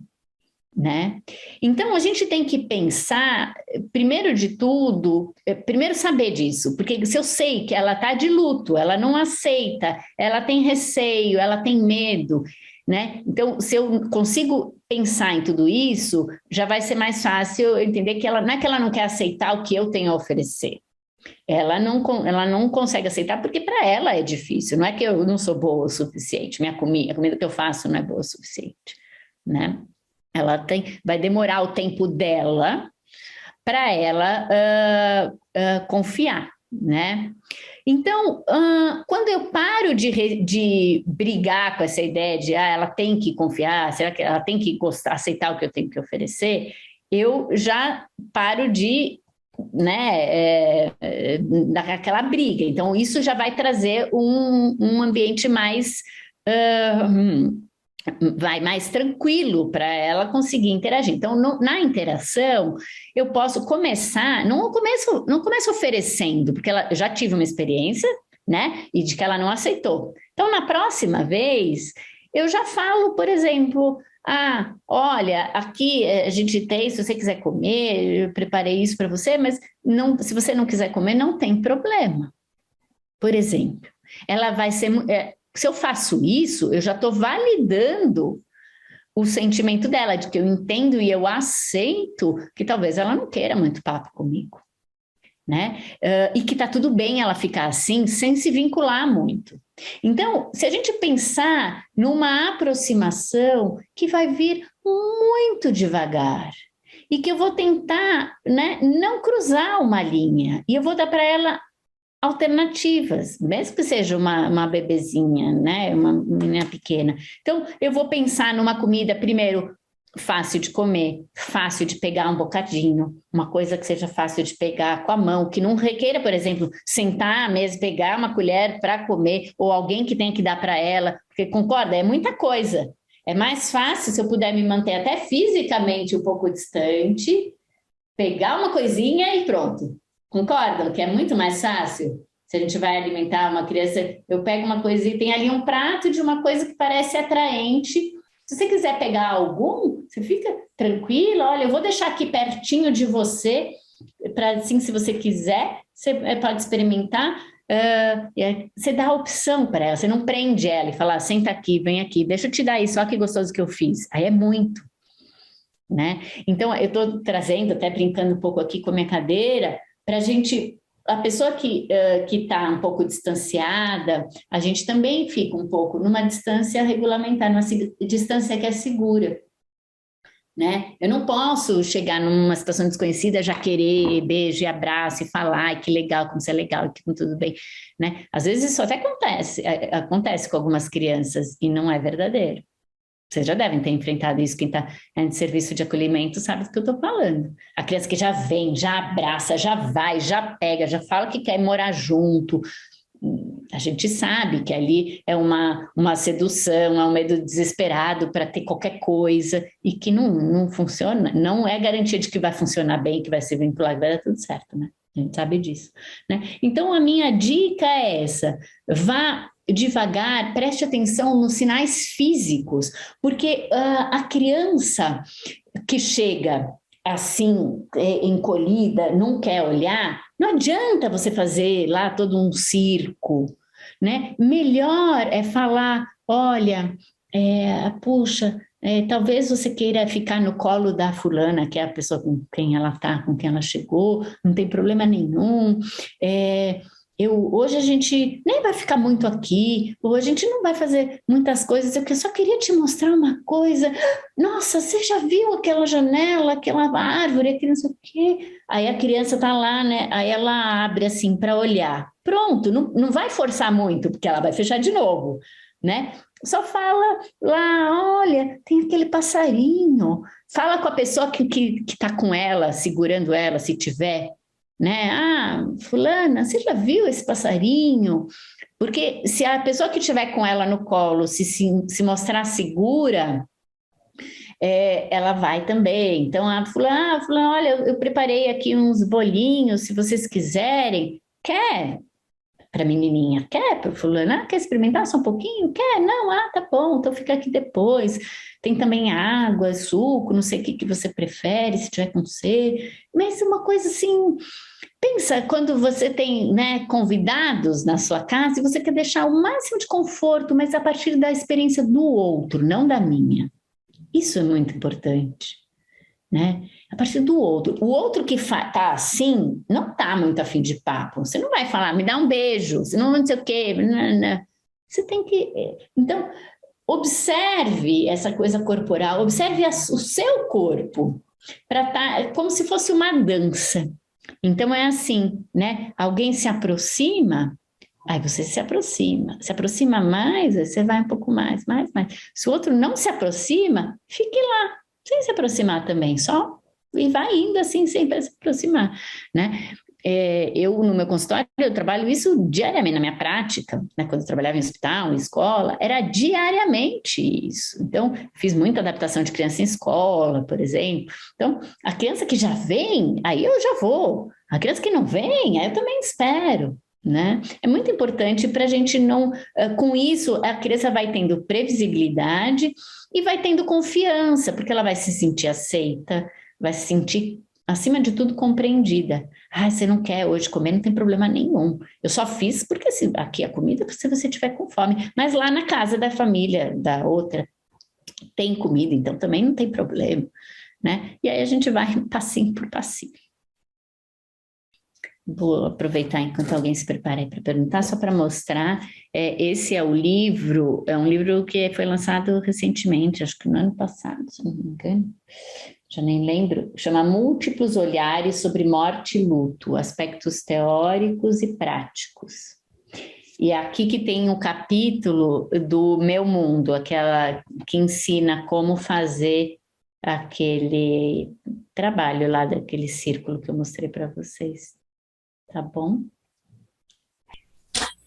né? Então a gente tem que pensar, primeiro de tudo, primeiro saber disso, porque se eu sei que ela está de luto, ela não aceita, ela tem receio, ela tem medo, né? Então, se eu consigo pensar em tudo isso, já vai ser mais fácil eu entender que ela não é que ela não quer aceitar o que eu tenho a oferecer. Ela não consegue aceitar porque para ela é difícil, não é que eu não sou boa o suficiente, a comida que eu faço não é boa o suficiente, né? Ela vai demorar o tempo dela para ela confiar, né? Então, quando eu paro de brigar com essa ideia de ela tem que confiar, será que ela tem que aceitar o que eu tenho que oferecer, eu já paro de, né, daquela briga. Então, isso já vai trazer um ambiente mais mais tranquilo para ela conseguir interagir. Então, na interação, eu posso começar, não começo oferecendo, porque eu já tive uma experiência, né, e de que ela não aceitou. Então, na próxima vez, eu já falo, por exemplo, olha, aqui a gente tem, se você quiser comer, eu preparei isso para você, mas se você não quiser comer, não tem problema. Por exemplo, ela vai ser... se eu faço isso, eu já estou validando o sentimento dela, de que eu entendo e eu aceito que talvez ela não queira muito papo comigo, né? E que está tudo bem ela ficar assim, sem se vincular muito. Então, se a gente pensar numa aproximação que vai vir muito devagar, e que eu vou tentar, né, não cruzar uma linha, e eu vou dar para ela alternativas, mesmo que seja uma bebezinha, né, uma menina pequena. Então, eu vou pensar numa comida, primeiro, fácil de comer, fácil de pegar um bocadinho, uma coisa que seja fácil de pegar com a mão, que não requeira, por exemplo, sentar à mesa, pegar uma colher para comer, ou alguém que tenha que dar para ela, porque, concorda, é muita coisa. É mais fácil se eu puder me manter até fisicamente um pouco distante, pegar uma coisinha e pronto. Concordam que é muito mais fácil? Se a gente vai alimentar uma criança, eu pego uma coisa e tem ali um prato de uma coisa que parece atraente. Se você quiser pegar algum, você fica tranquilo, olha, eu vou deixar aqui pertinho de você, para assim, se você quiser, você pode experimentar. Você dá a opção para ela, você não prende ela e fala, senta aqui, vem aqui, deixa eu te dar isso, olha que gostoso que eu fiz. Aí é muito, né? Então, eu estou trazendo, até brincando um pouco aqui com a minha cadeira, para a gente, a pessoa que está um pouco distanciada, a gente também fica um pouco numa distância regulamentar, numa distância que é segura, né? Eu não posso chegar numa situação desconhecida, já querer beijo e abraço e falar, ai, que legal, como você é legal, que tudo bem, né? Às vezes isso até acontece com algumas crianças e não é verdadeiro. Vocês já devem ter enfrentado isso, quem está em serviço de acolhimento sabe do que eu estou falando. A criança que já vem, já abraça, já vai, já pega, já fala que quer morar junto. A gente sabe que ali é uma sedução, é um medo desesperado para ter qualquer coisa e que não funciona, não é garantia de que vai funcionar bem, que vai se vincular, que vai dar tudo certo, né? A gente sabe disso, né? Então, a minha dica é essa, vá devagar, preste atenção nos sinais físicos, porque a criança que chega assim, encolhida, não quer olhar, não adianta você fazer lá todo um circo, né? Melhor é falar, olha, puxa, talvez você queira ficar no colo da fulana, que é a pessoa com quem ela está, com quem ela chegou, não tem problema nenhum. Hoje a gente nem vai ficar muito aqui, hoje a gente não vai fazer muitas coisas, eu só queria te mostrar uma coisa. Nossa, você já viu aquela janela, aquela árvore, aquele não sei o quê? Aí a criança está lá, né? Aí ela abre assim para olhar. Pronto, não vai forçar muito, porque ela vai fechar de novo, né? Só fala lá, olha, tem aquele passarinho. Fala com a pessoa que está com ela, segurando ela, se tiver, né? Ah, fulana, você já viu esse passarinho? Porque se a pessoa que estiver com ela no colo se mostrar segura, ela vai também. Então, a fulana, olha, eu preparei aqui uns bolinhos, se vocês quiserem. Quer? Para a menininha, quer? Para fulana, quer experimentar só um pouquinho? Quer? Não, tá bom, então fica aqui depois. Tem também água, suco, não sei o que você prefere, se tiver com sede. Mas uma coisa assim, pensa quando você tem, né, convidados na sua casa e você quer deixar o máximo de conforto, mas a partir da experiência do outro, não da minha. Isso é muito importante, né? A partir do outro. O outro que tá assim, não tá muito afim de papo. Você não vai falar, me dá um beijo, você não sei o quê. Não. Você tem que... Então, observe essa coisa corporal, observe o seu corpo, para tá como se fosse uma dança. Então, é assim, né? Alguém se aproxima, aí você se aproxima mais, aí você vai um pouco mais. Se o outro não se aproxima, fique lá, sem se aproximar também, só... E vai indo assim, sem se aproximar, né? Eu, no meu consultório, eu trabalho isso diariamente, na minha prática, né? Quando eu trabalhava em hospital, em escola, era diariamente isso. Então, fiz muita adaptação de criança em escola, por exemplo. Então, a criança que já vem, aí eu já vou. A criança que não vem, aí eu também espero, né? É muito importante para a gente não... Com isso, a criança vai tendo previsibilidade e vai tendo confiança, porque ela vai se sentir aceita, vai se sentir, acima de tudo, compreendida. Ah, você não quer hoje comer, não tem problema nenhum. Eu só fiz porque aqui a comida é se você tiver com fome. Mas lá na casa da família, da outra, tem comida, então também não tem problema, né? E aí a gente vai passinho por passinho. Vou aproveitar enquanto alguém se prepara aí para perguntar, só para mostrar. Esse é um livro que foi lançado recentemente, acho que no ano passado, se não me engano. Já nem lembro, chama Múltiplos Olhares sobre Morte e Luto, Aspectos Teóricos e Práticos. E aqui que tem um capítulo do Meu Mundo, aquela que ensina como fazer aquele trabalho lá daquele círculo que eu mostrei para vocês. Tá bom?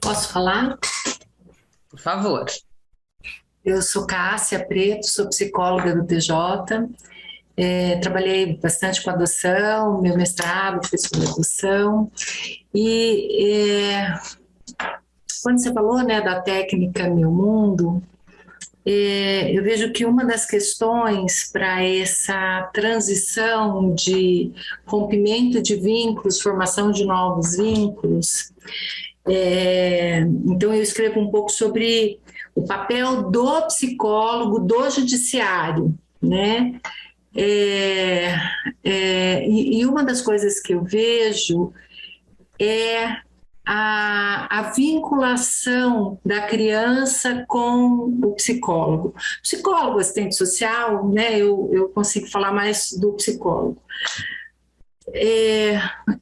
Posso falar? Por favor. Eu sou Cássia Preto, sou psicóloga do TJ. Trabalhei bastante com adoção, meu mestrado foi sobre adoção. E quando você falou, né, da técnica Meu Mundo, eu vejo que uma das questões para essa transição de rompimento de vínculos, formação de novos vínculos, então eu escrevo um pouco sobre o papel do psicólogo, do judiciário, né? E uma das coisas que eu vejo é a vinculação da criança com o psicólogo. Psicólogo, assistente social, né? Eu consigo falar mais do psicólogo.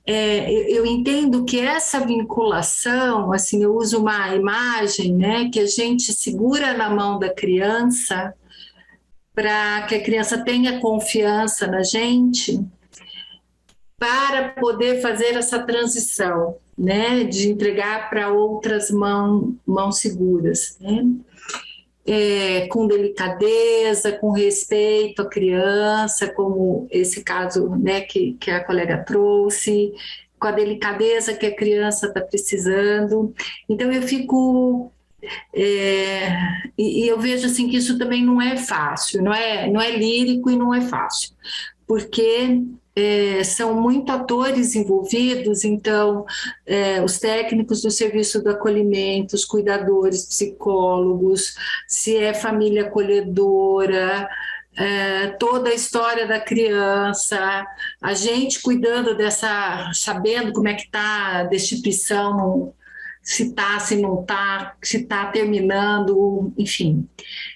Eu entendo que essa vinculação, assim, eu uso uma imagem, né, que a gente segura na mão da criança para que a criança tenha confiança na gente para poder fazer essa transição, né, de entregar para outras mãos seguras, né? Com delicadeza, com respeito à criança, como esse caso, né, que a colega trouxe, com a delicadeza que a criança está precisando. Então eu fico... e eu vejo assim, que isso também não é fácil, não é lírico e não é fácil, porque são muito atores envolvidos, então os técnicos do serviço do acolhimento, os cuidadores, psicólogos, se é família acolhedora, toda a história da criança, a gente cuidando sabendo como é que está a destituição, se está, se não está, se está terminando, enfim,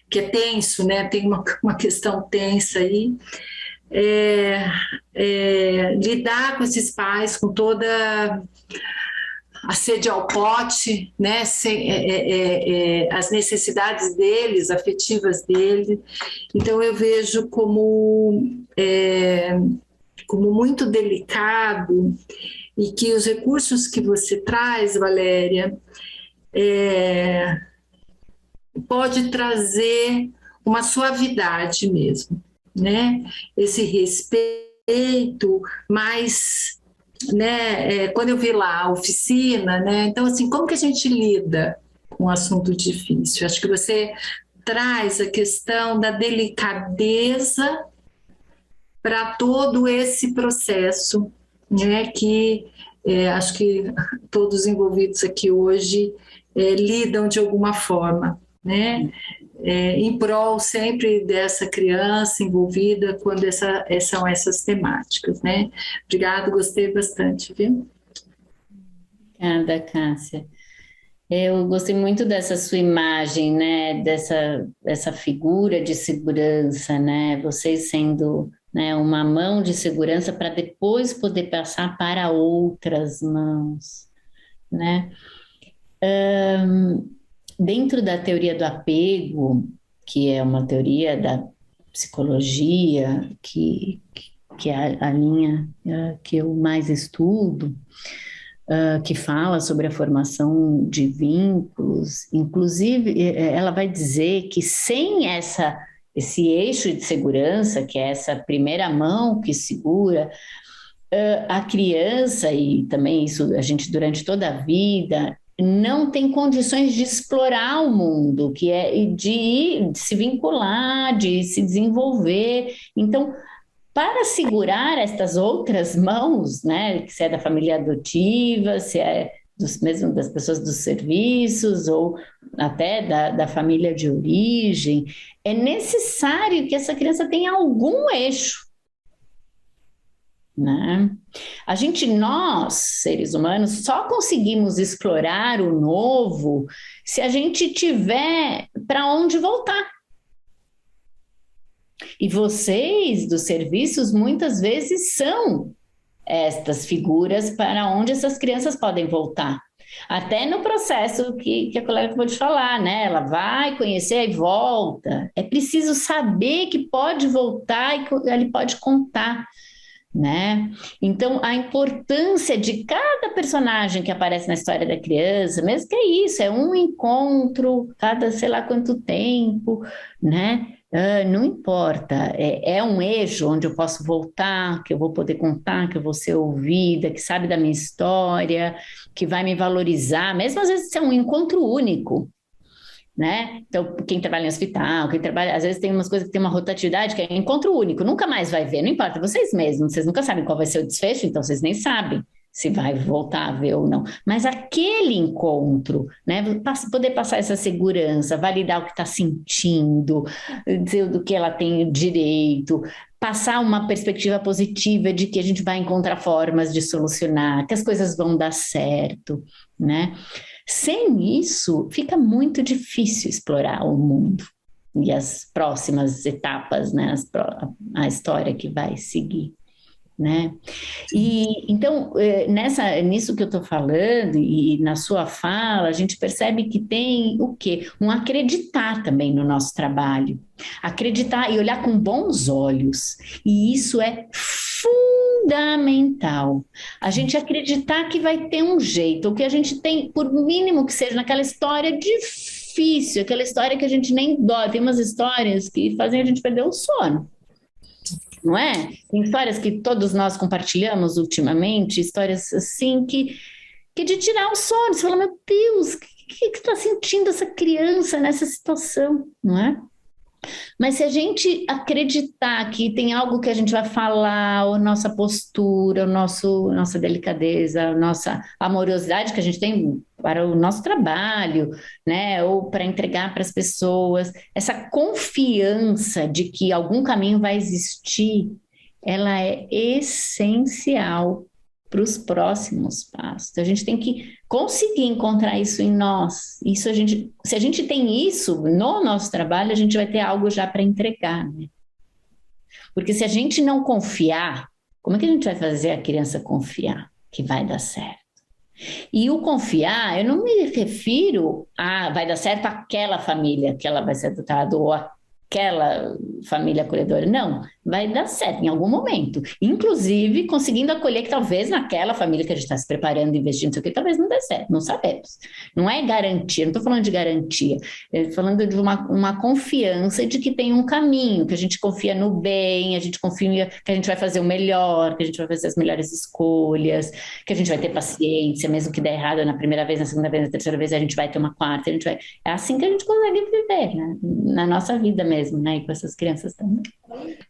que é tenso, né? Tem uma questão tensa aí. Lidar com esses pais com toda a sede ao pote, né? As necessidades deles, afetivas deles. Então eu vejo como muito delicado, e que os recursos que você traz, Valéria, pode trazer uma suavidade mesmo, né? Esse respeito, mas, né, quando eu vi lá a oficina, né, então assim, como que a gente lida com um assunto difícil? Acho que você traz a questão da delicadeza para todo esse processo, né, que acho que todos envolvidos aqui hoje lidam de alguma forma, né? Em prol sempre dessa criança envolvida quando são essas temáticas, né? Obrigada, gostei bastante, viu? Obrigada, Cássia. Eu gostei muito dessa sua imagem, né? Dessa figura de segurança, né? Vocês sendo, né, uma mão de segurança para depois poder passar para outras mãos, né? Dentro da teoria do apego, que é uma teoria da psicologia, que é a linha que eu mais estudo, que fala sobre a formação de vínculos, inclusive ela vai dizer que sem esse eixo de segurança, que é essa primeira mão que segura, a criança, e também isso a gente durante toda a vida, não tem condições de explorar o mundo, que é de se vincular, de se desenvolver. Então, para segurar estas outras mãos, né, se é da família adotiva, se é mesmo das pessoas dos serviços ou até da família de origem, é necessário que essa criança tenha algum eixo, né? Nós, seres humanos, só conseguimos explorar o novo se a gente tiver para onde voltar. E vocês, dos serviços, muitas vezes são estas figuras para onde essas crianças podem voltar. Até no processo que a colega acabou de falar, né? Ela vai conhecer e volta. É preciso saber que pode voltar e que ele pode contar, né? Então, a importância de cada personagem que aparece na história da criança, mesmo que é isso, é um encontro, cada sei lá quanto tempo, né? Não importa, é um eixo onde eu posso voltar, que eu vou poder contar, que eu vou ser ouvida, que sabe da minha história, que vai me valorizar, mesmo às vezes é um encontro único, né? Então, quem trabalha em hospital, quem trabalha, às vezes tem umas coisas que tem uma rotatividade, que é encontro único, nunca mais vai ver, não importa, vocês mesmos, vocês nunca sabem qual vai ser o desfecho, então vocês nem sabem se vai voltar a ver ou não. Mas aquele encontro, né? Poder passar essa segurança, validar o que está sentindo, dizer do que ela tem direito, passar uma perspectiva positiva de que a gente vai encontrar formas de solucionar, que as coisas vão dar certo, né? Sem isso, fica muito difícil explorar o mundo e as próximas etapas, né? A história que vai seguir, né? E então, nisso que eu estou falando e na sua fala, a gente percebe que tem o quê? Um acreditar também no nosso trabalho, acreditar e olhar com bons olhos, e isso é fundamental. A gente acreditar que vai ter um jeito, o que a gente tem, por mínimo que seja, naquela história difícil, aquela história que a gente nem dói. Tem umas histórias que fazem a gente perder o sono, não é? Tem histórias que todos nós compartilhamos ultimamente, histórias assim que de tirar o sono. Você fala, meu Deus, o que está sentindo essa criança nessa situação, não é? Mas se a gente acreditar que tem algo que a gente vai falar, ou nossa postura, nossa delicadeza, a nossa amorosidade que a gente tem para o nosso trabalho, né, ou para entregar para as pessoas, essa confiança de que algum caminho vai existir, ela é essencial para os próximos passos. Então, a gente tem que conseguir encontrar isso em nós. Isso se a gente tem isso no nosso trabalho, a gente vai ter algo já para entregar, né? Porque se a gente não confiar, como é que a gente vai fazer a criança confiar que vai dar certo? E o confiar, eu não me refiro a vai dar certo aquela família que ela vai ser adotada ou aquela família acolhedora. Não, vai dar certo em algum momento. Inclusive, conseguindo acolher que talvez naquela família que a gente está se preparando, investindo, isso aqui, talvez não dê certo, não sabemos. Não é garantia, não estou falando de garantia, estou falando de uma confiança de que tem um caminho, que a gente confia no bem, a gente confia que a gente vai fazer o melhor, que a gente vai fazer as melhores escolhas, que a gente vai ter paciência, mesmo que dê errado na primeira vez, na segunda vez, na terceira vez, a gente vai ter uma quarta, a gente vai... É assim que a gente consegue viver, né? Na nossa vida mesmo, né? E com essas crianças também.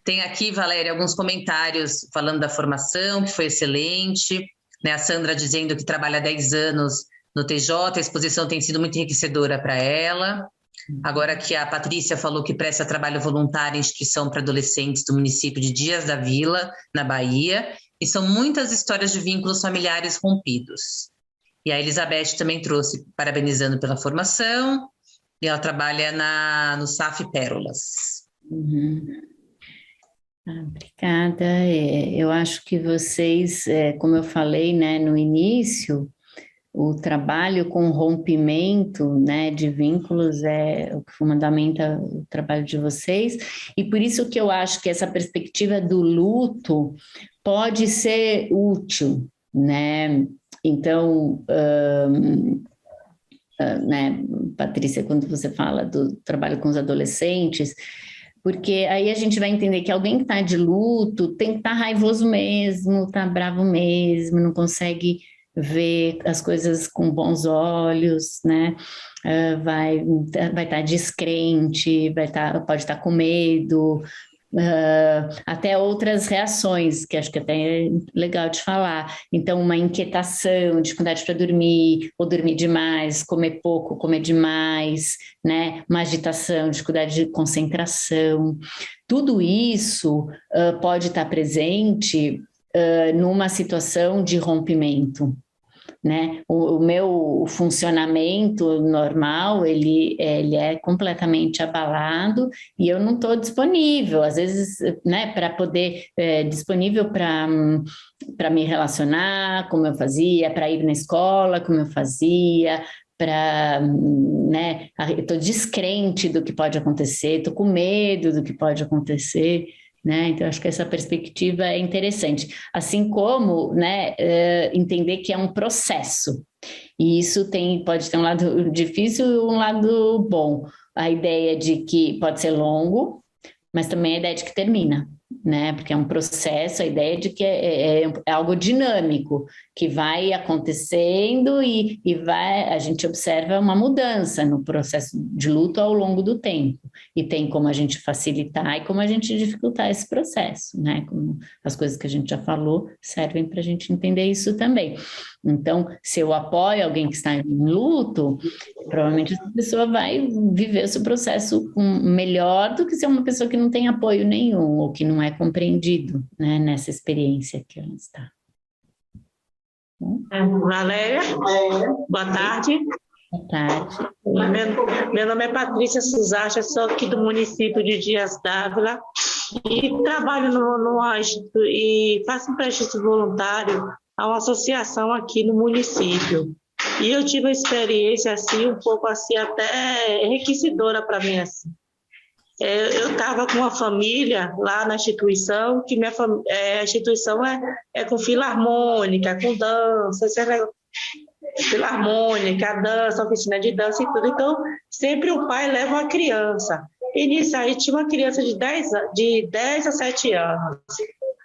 Tem aqui, Valéria, alguns comentários falando da formação, que foi excelente, né? A Sandra dizendo que trabalha há 10 anos no TJ, a exposição tem sido muito enriquecedora para ela. Agora que a Patrícia falou que presta trabalho voluntário em instituição para adolescentes do município de Dias da Vila, na Bahia, e são muitas histórias de vínculos familiares rompidos. E a Elizabeth também trouxe, parabenizando pela formação, e ela trabalha no SAF Pérolas. Uhum. Obrigada. Eu acho que vocês, como eu falei, né, no início, o trabalho com rompimento, né, de vínculos é o que fundamenta o trabalho de vocês, e por isso que eu acho que essa perspectiva do luto pode ser útil, né? Então, né, Patrícia, quando você fala do trabalho com os adolescentes, porque aí a gente vai entender que alguém que está de luto tem que estar raivoso mesmo, está bravo mesmo, não consegue ver as coisas com bons olhos, né? Vai estar descrente, pode estar com medo, até outras reações, que acho que até é legal de falar. Então, uma inquietação, dificuldade para dormir, ou dormir demais, comer pouco, comer demais, né? Uma agitação, dificuldade de concentração. Tudo isso pode estar presente numa situação de rompimento, né? O meu funcionamento normal, ele é completamente abalado e eu não estou disponível, às vezes, né, para poder, disponível para me relacionar, como eu fazia, para ir na escola, como eu fazia, né, eu estou descrente do que pode acontecer, estou com medo do que pode acontecer, né? Então, acho que essa perspectiva é interessante. Assim como, né, entender que é um processo. E isso pode ter um lado difícil e um lado bom. A ideia de que pode ser longo, mas também a ideia de que termina, né? Porque é um processo, a ideia de que é algo dinâmico, que vai acontecendo e a gente observa uma mudança no processo de luto ao longo do tempo. E tem como a gente facilitar e como a gente dificultar esse processo, né? Como as coisas que a gente já falou servem para a gente entender isso também. Então, se eu apoio alguém que está em luto, provavelmente essa pessoa vai viver o seu processo melhor do que se é uma pessoa que não tem apoio nenhum ou que não é compreendido, né, nessa experiência que ela está. Valéria, boa tarde. Boa tarde. Meu nome é Patrícia Suzacha, sou aqui do município de Dias d'Ávila e trabalho e faço um registro voluntário a uma associação aqui no município. E eu tive uma experiência assim, um pouco assim, até enriquecedora para mim. Assim. Eu estava com uma família lá na instituição, que a instituição é com filarmônica, com dança, filarmônica, dança, oficina de dança e tudo. Então, sempre o pai leva uma criança. E nisso aí tinha uma criança de 10 a 7 anos.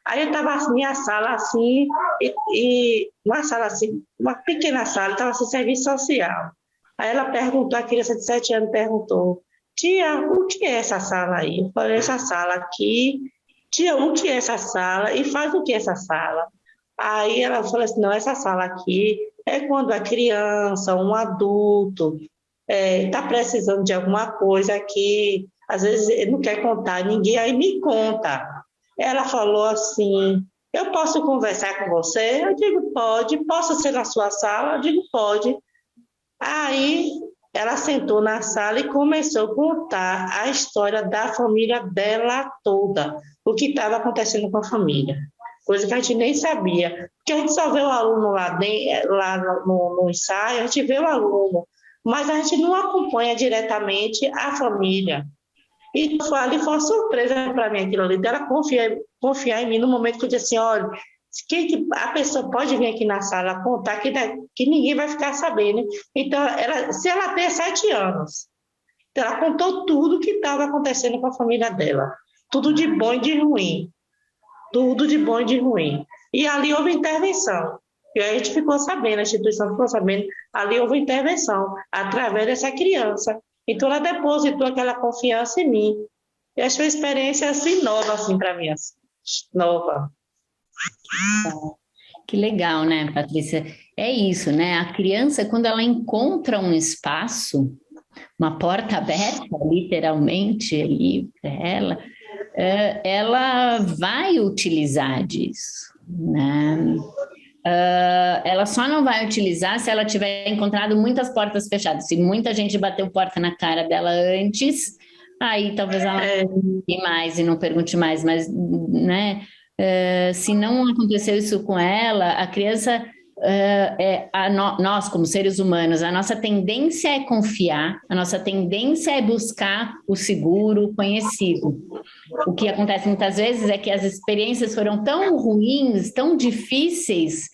Aí eu estava na minha sala assim, e uma sala assim, uma pequena sala, estava sem serviço social. Aí ela perguntou, a criança de 7 anos perguntou, tia, o que é essa sala aí? Eu falei, essa sala aqui, tia, o que é essa sala? E faz o que é essa sala? Aí ela falou assim, não, essa sala aqui é quando a criança, um adulto, está precisando de alguma coisa aqui, às vezes ele não quer contar ninguém, aí me conta. Ela falou assim, eu posso conversar com você? Eu digo, pode. Posso ser na sua sala? Eu digo, pode. Aí ela sentou na sala e começou a contar a história da família dela toda, o que estava acontecendo com a família, coisa que a gente nem sabia, porque a gente só vê o aluno lá no ensaio, a gente vê o aluno, mas a gente não acompanha diretamente a família. E ali foi uma surpresa para mim aquilo ali, dela confiar em mim no momento que eu disse assim, olha, a pessoa pode vir aqui na sala contar que ninguém vai ficar sabendo. Então, se ela tem 7 anos, então ela contou tudo o que estava acontecendo com a família dela, tudo de bom e de ruim, tudo de bom e de ruim. E ali houve intervenção, e aí a gente ficou sabendo, a instituição ficou sabendo, ali houve intervenção, através dessa criança. Então, ela depositou aquela confiança em mim. E achei uma experiência assim, nova assim, para mim, assim, nova. Que legal, né, Patrícia? É isso, né? A criança, quando ela encontra um espaço, uma porta aberta, literalmente, ali para ela vai utilizar disso, né? Ela só não vai utilizar se ela tiver encontrado muitas portas fechadas. Se muita gente bateu porta na cara dela antes, aí talvez ela não pergunte mais e não pergunte mais, mas, né? Se não aconteceu isso com ela, a criança, nós como seres humanos, a nossa tendência é confiar, a nossa tendência é buscar o seguro, o conhecido. O que acontece muitas vezes é que as experiências foram tão ruins, tão difíceis,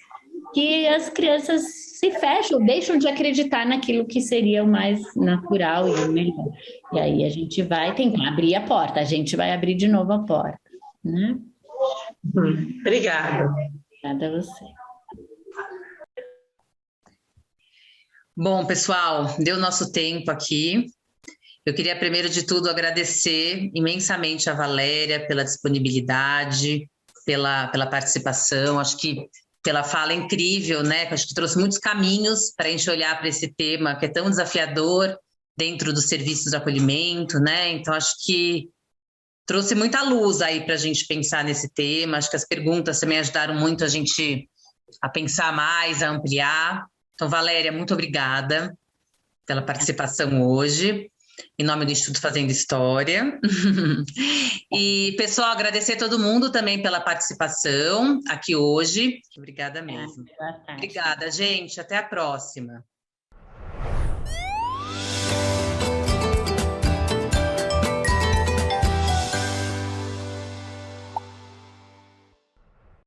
que as crianças se fecham, deixam de acreditar naquilo que seria o mais natural e o melhor. E aí a gente vai tentar abrir a porta, a gente vai abrir de novo a porta, né? Obrigada. Obrigada a você. Bom, pessoal, deu nosso tempo aqui. Eu queria, primeiro de tudo, agradecer imensamente a Valéria pela disponibilidade, pela participação. Acho que pela fala incrível, né? Acho que trouxe muitos caminhos para a gente olhar para esse tema que é tão desafiador dentro dos serviços de acolhimento, né? Então, acho que trouxe muita luz aí para a gente pensar nesse tema. Acho que as perguntas também ajudaram muito a gente a pensar mais, a ampliar. Então, Valéria, muito obrigada pela participação hoje, em nome do Instituto Fazendo História. E, pessoal, agradecer a todo mundo também pela participação aqui hoje. Obrigada mesmo. Obrigada, gente. Até a próxima.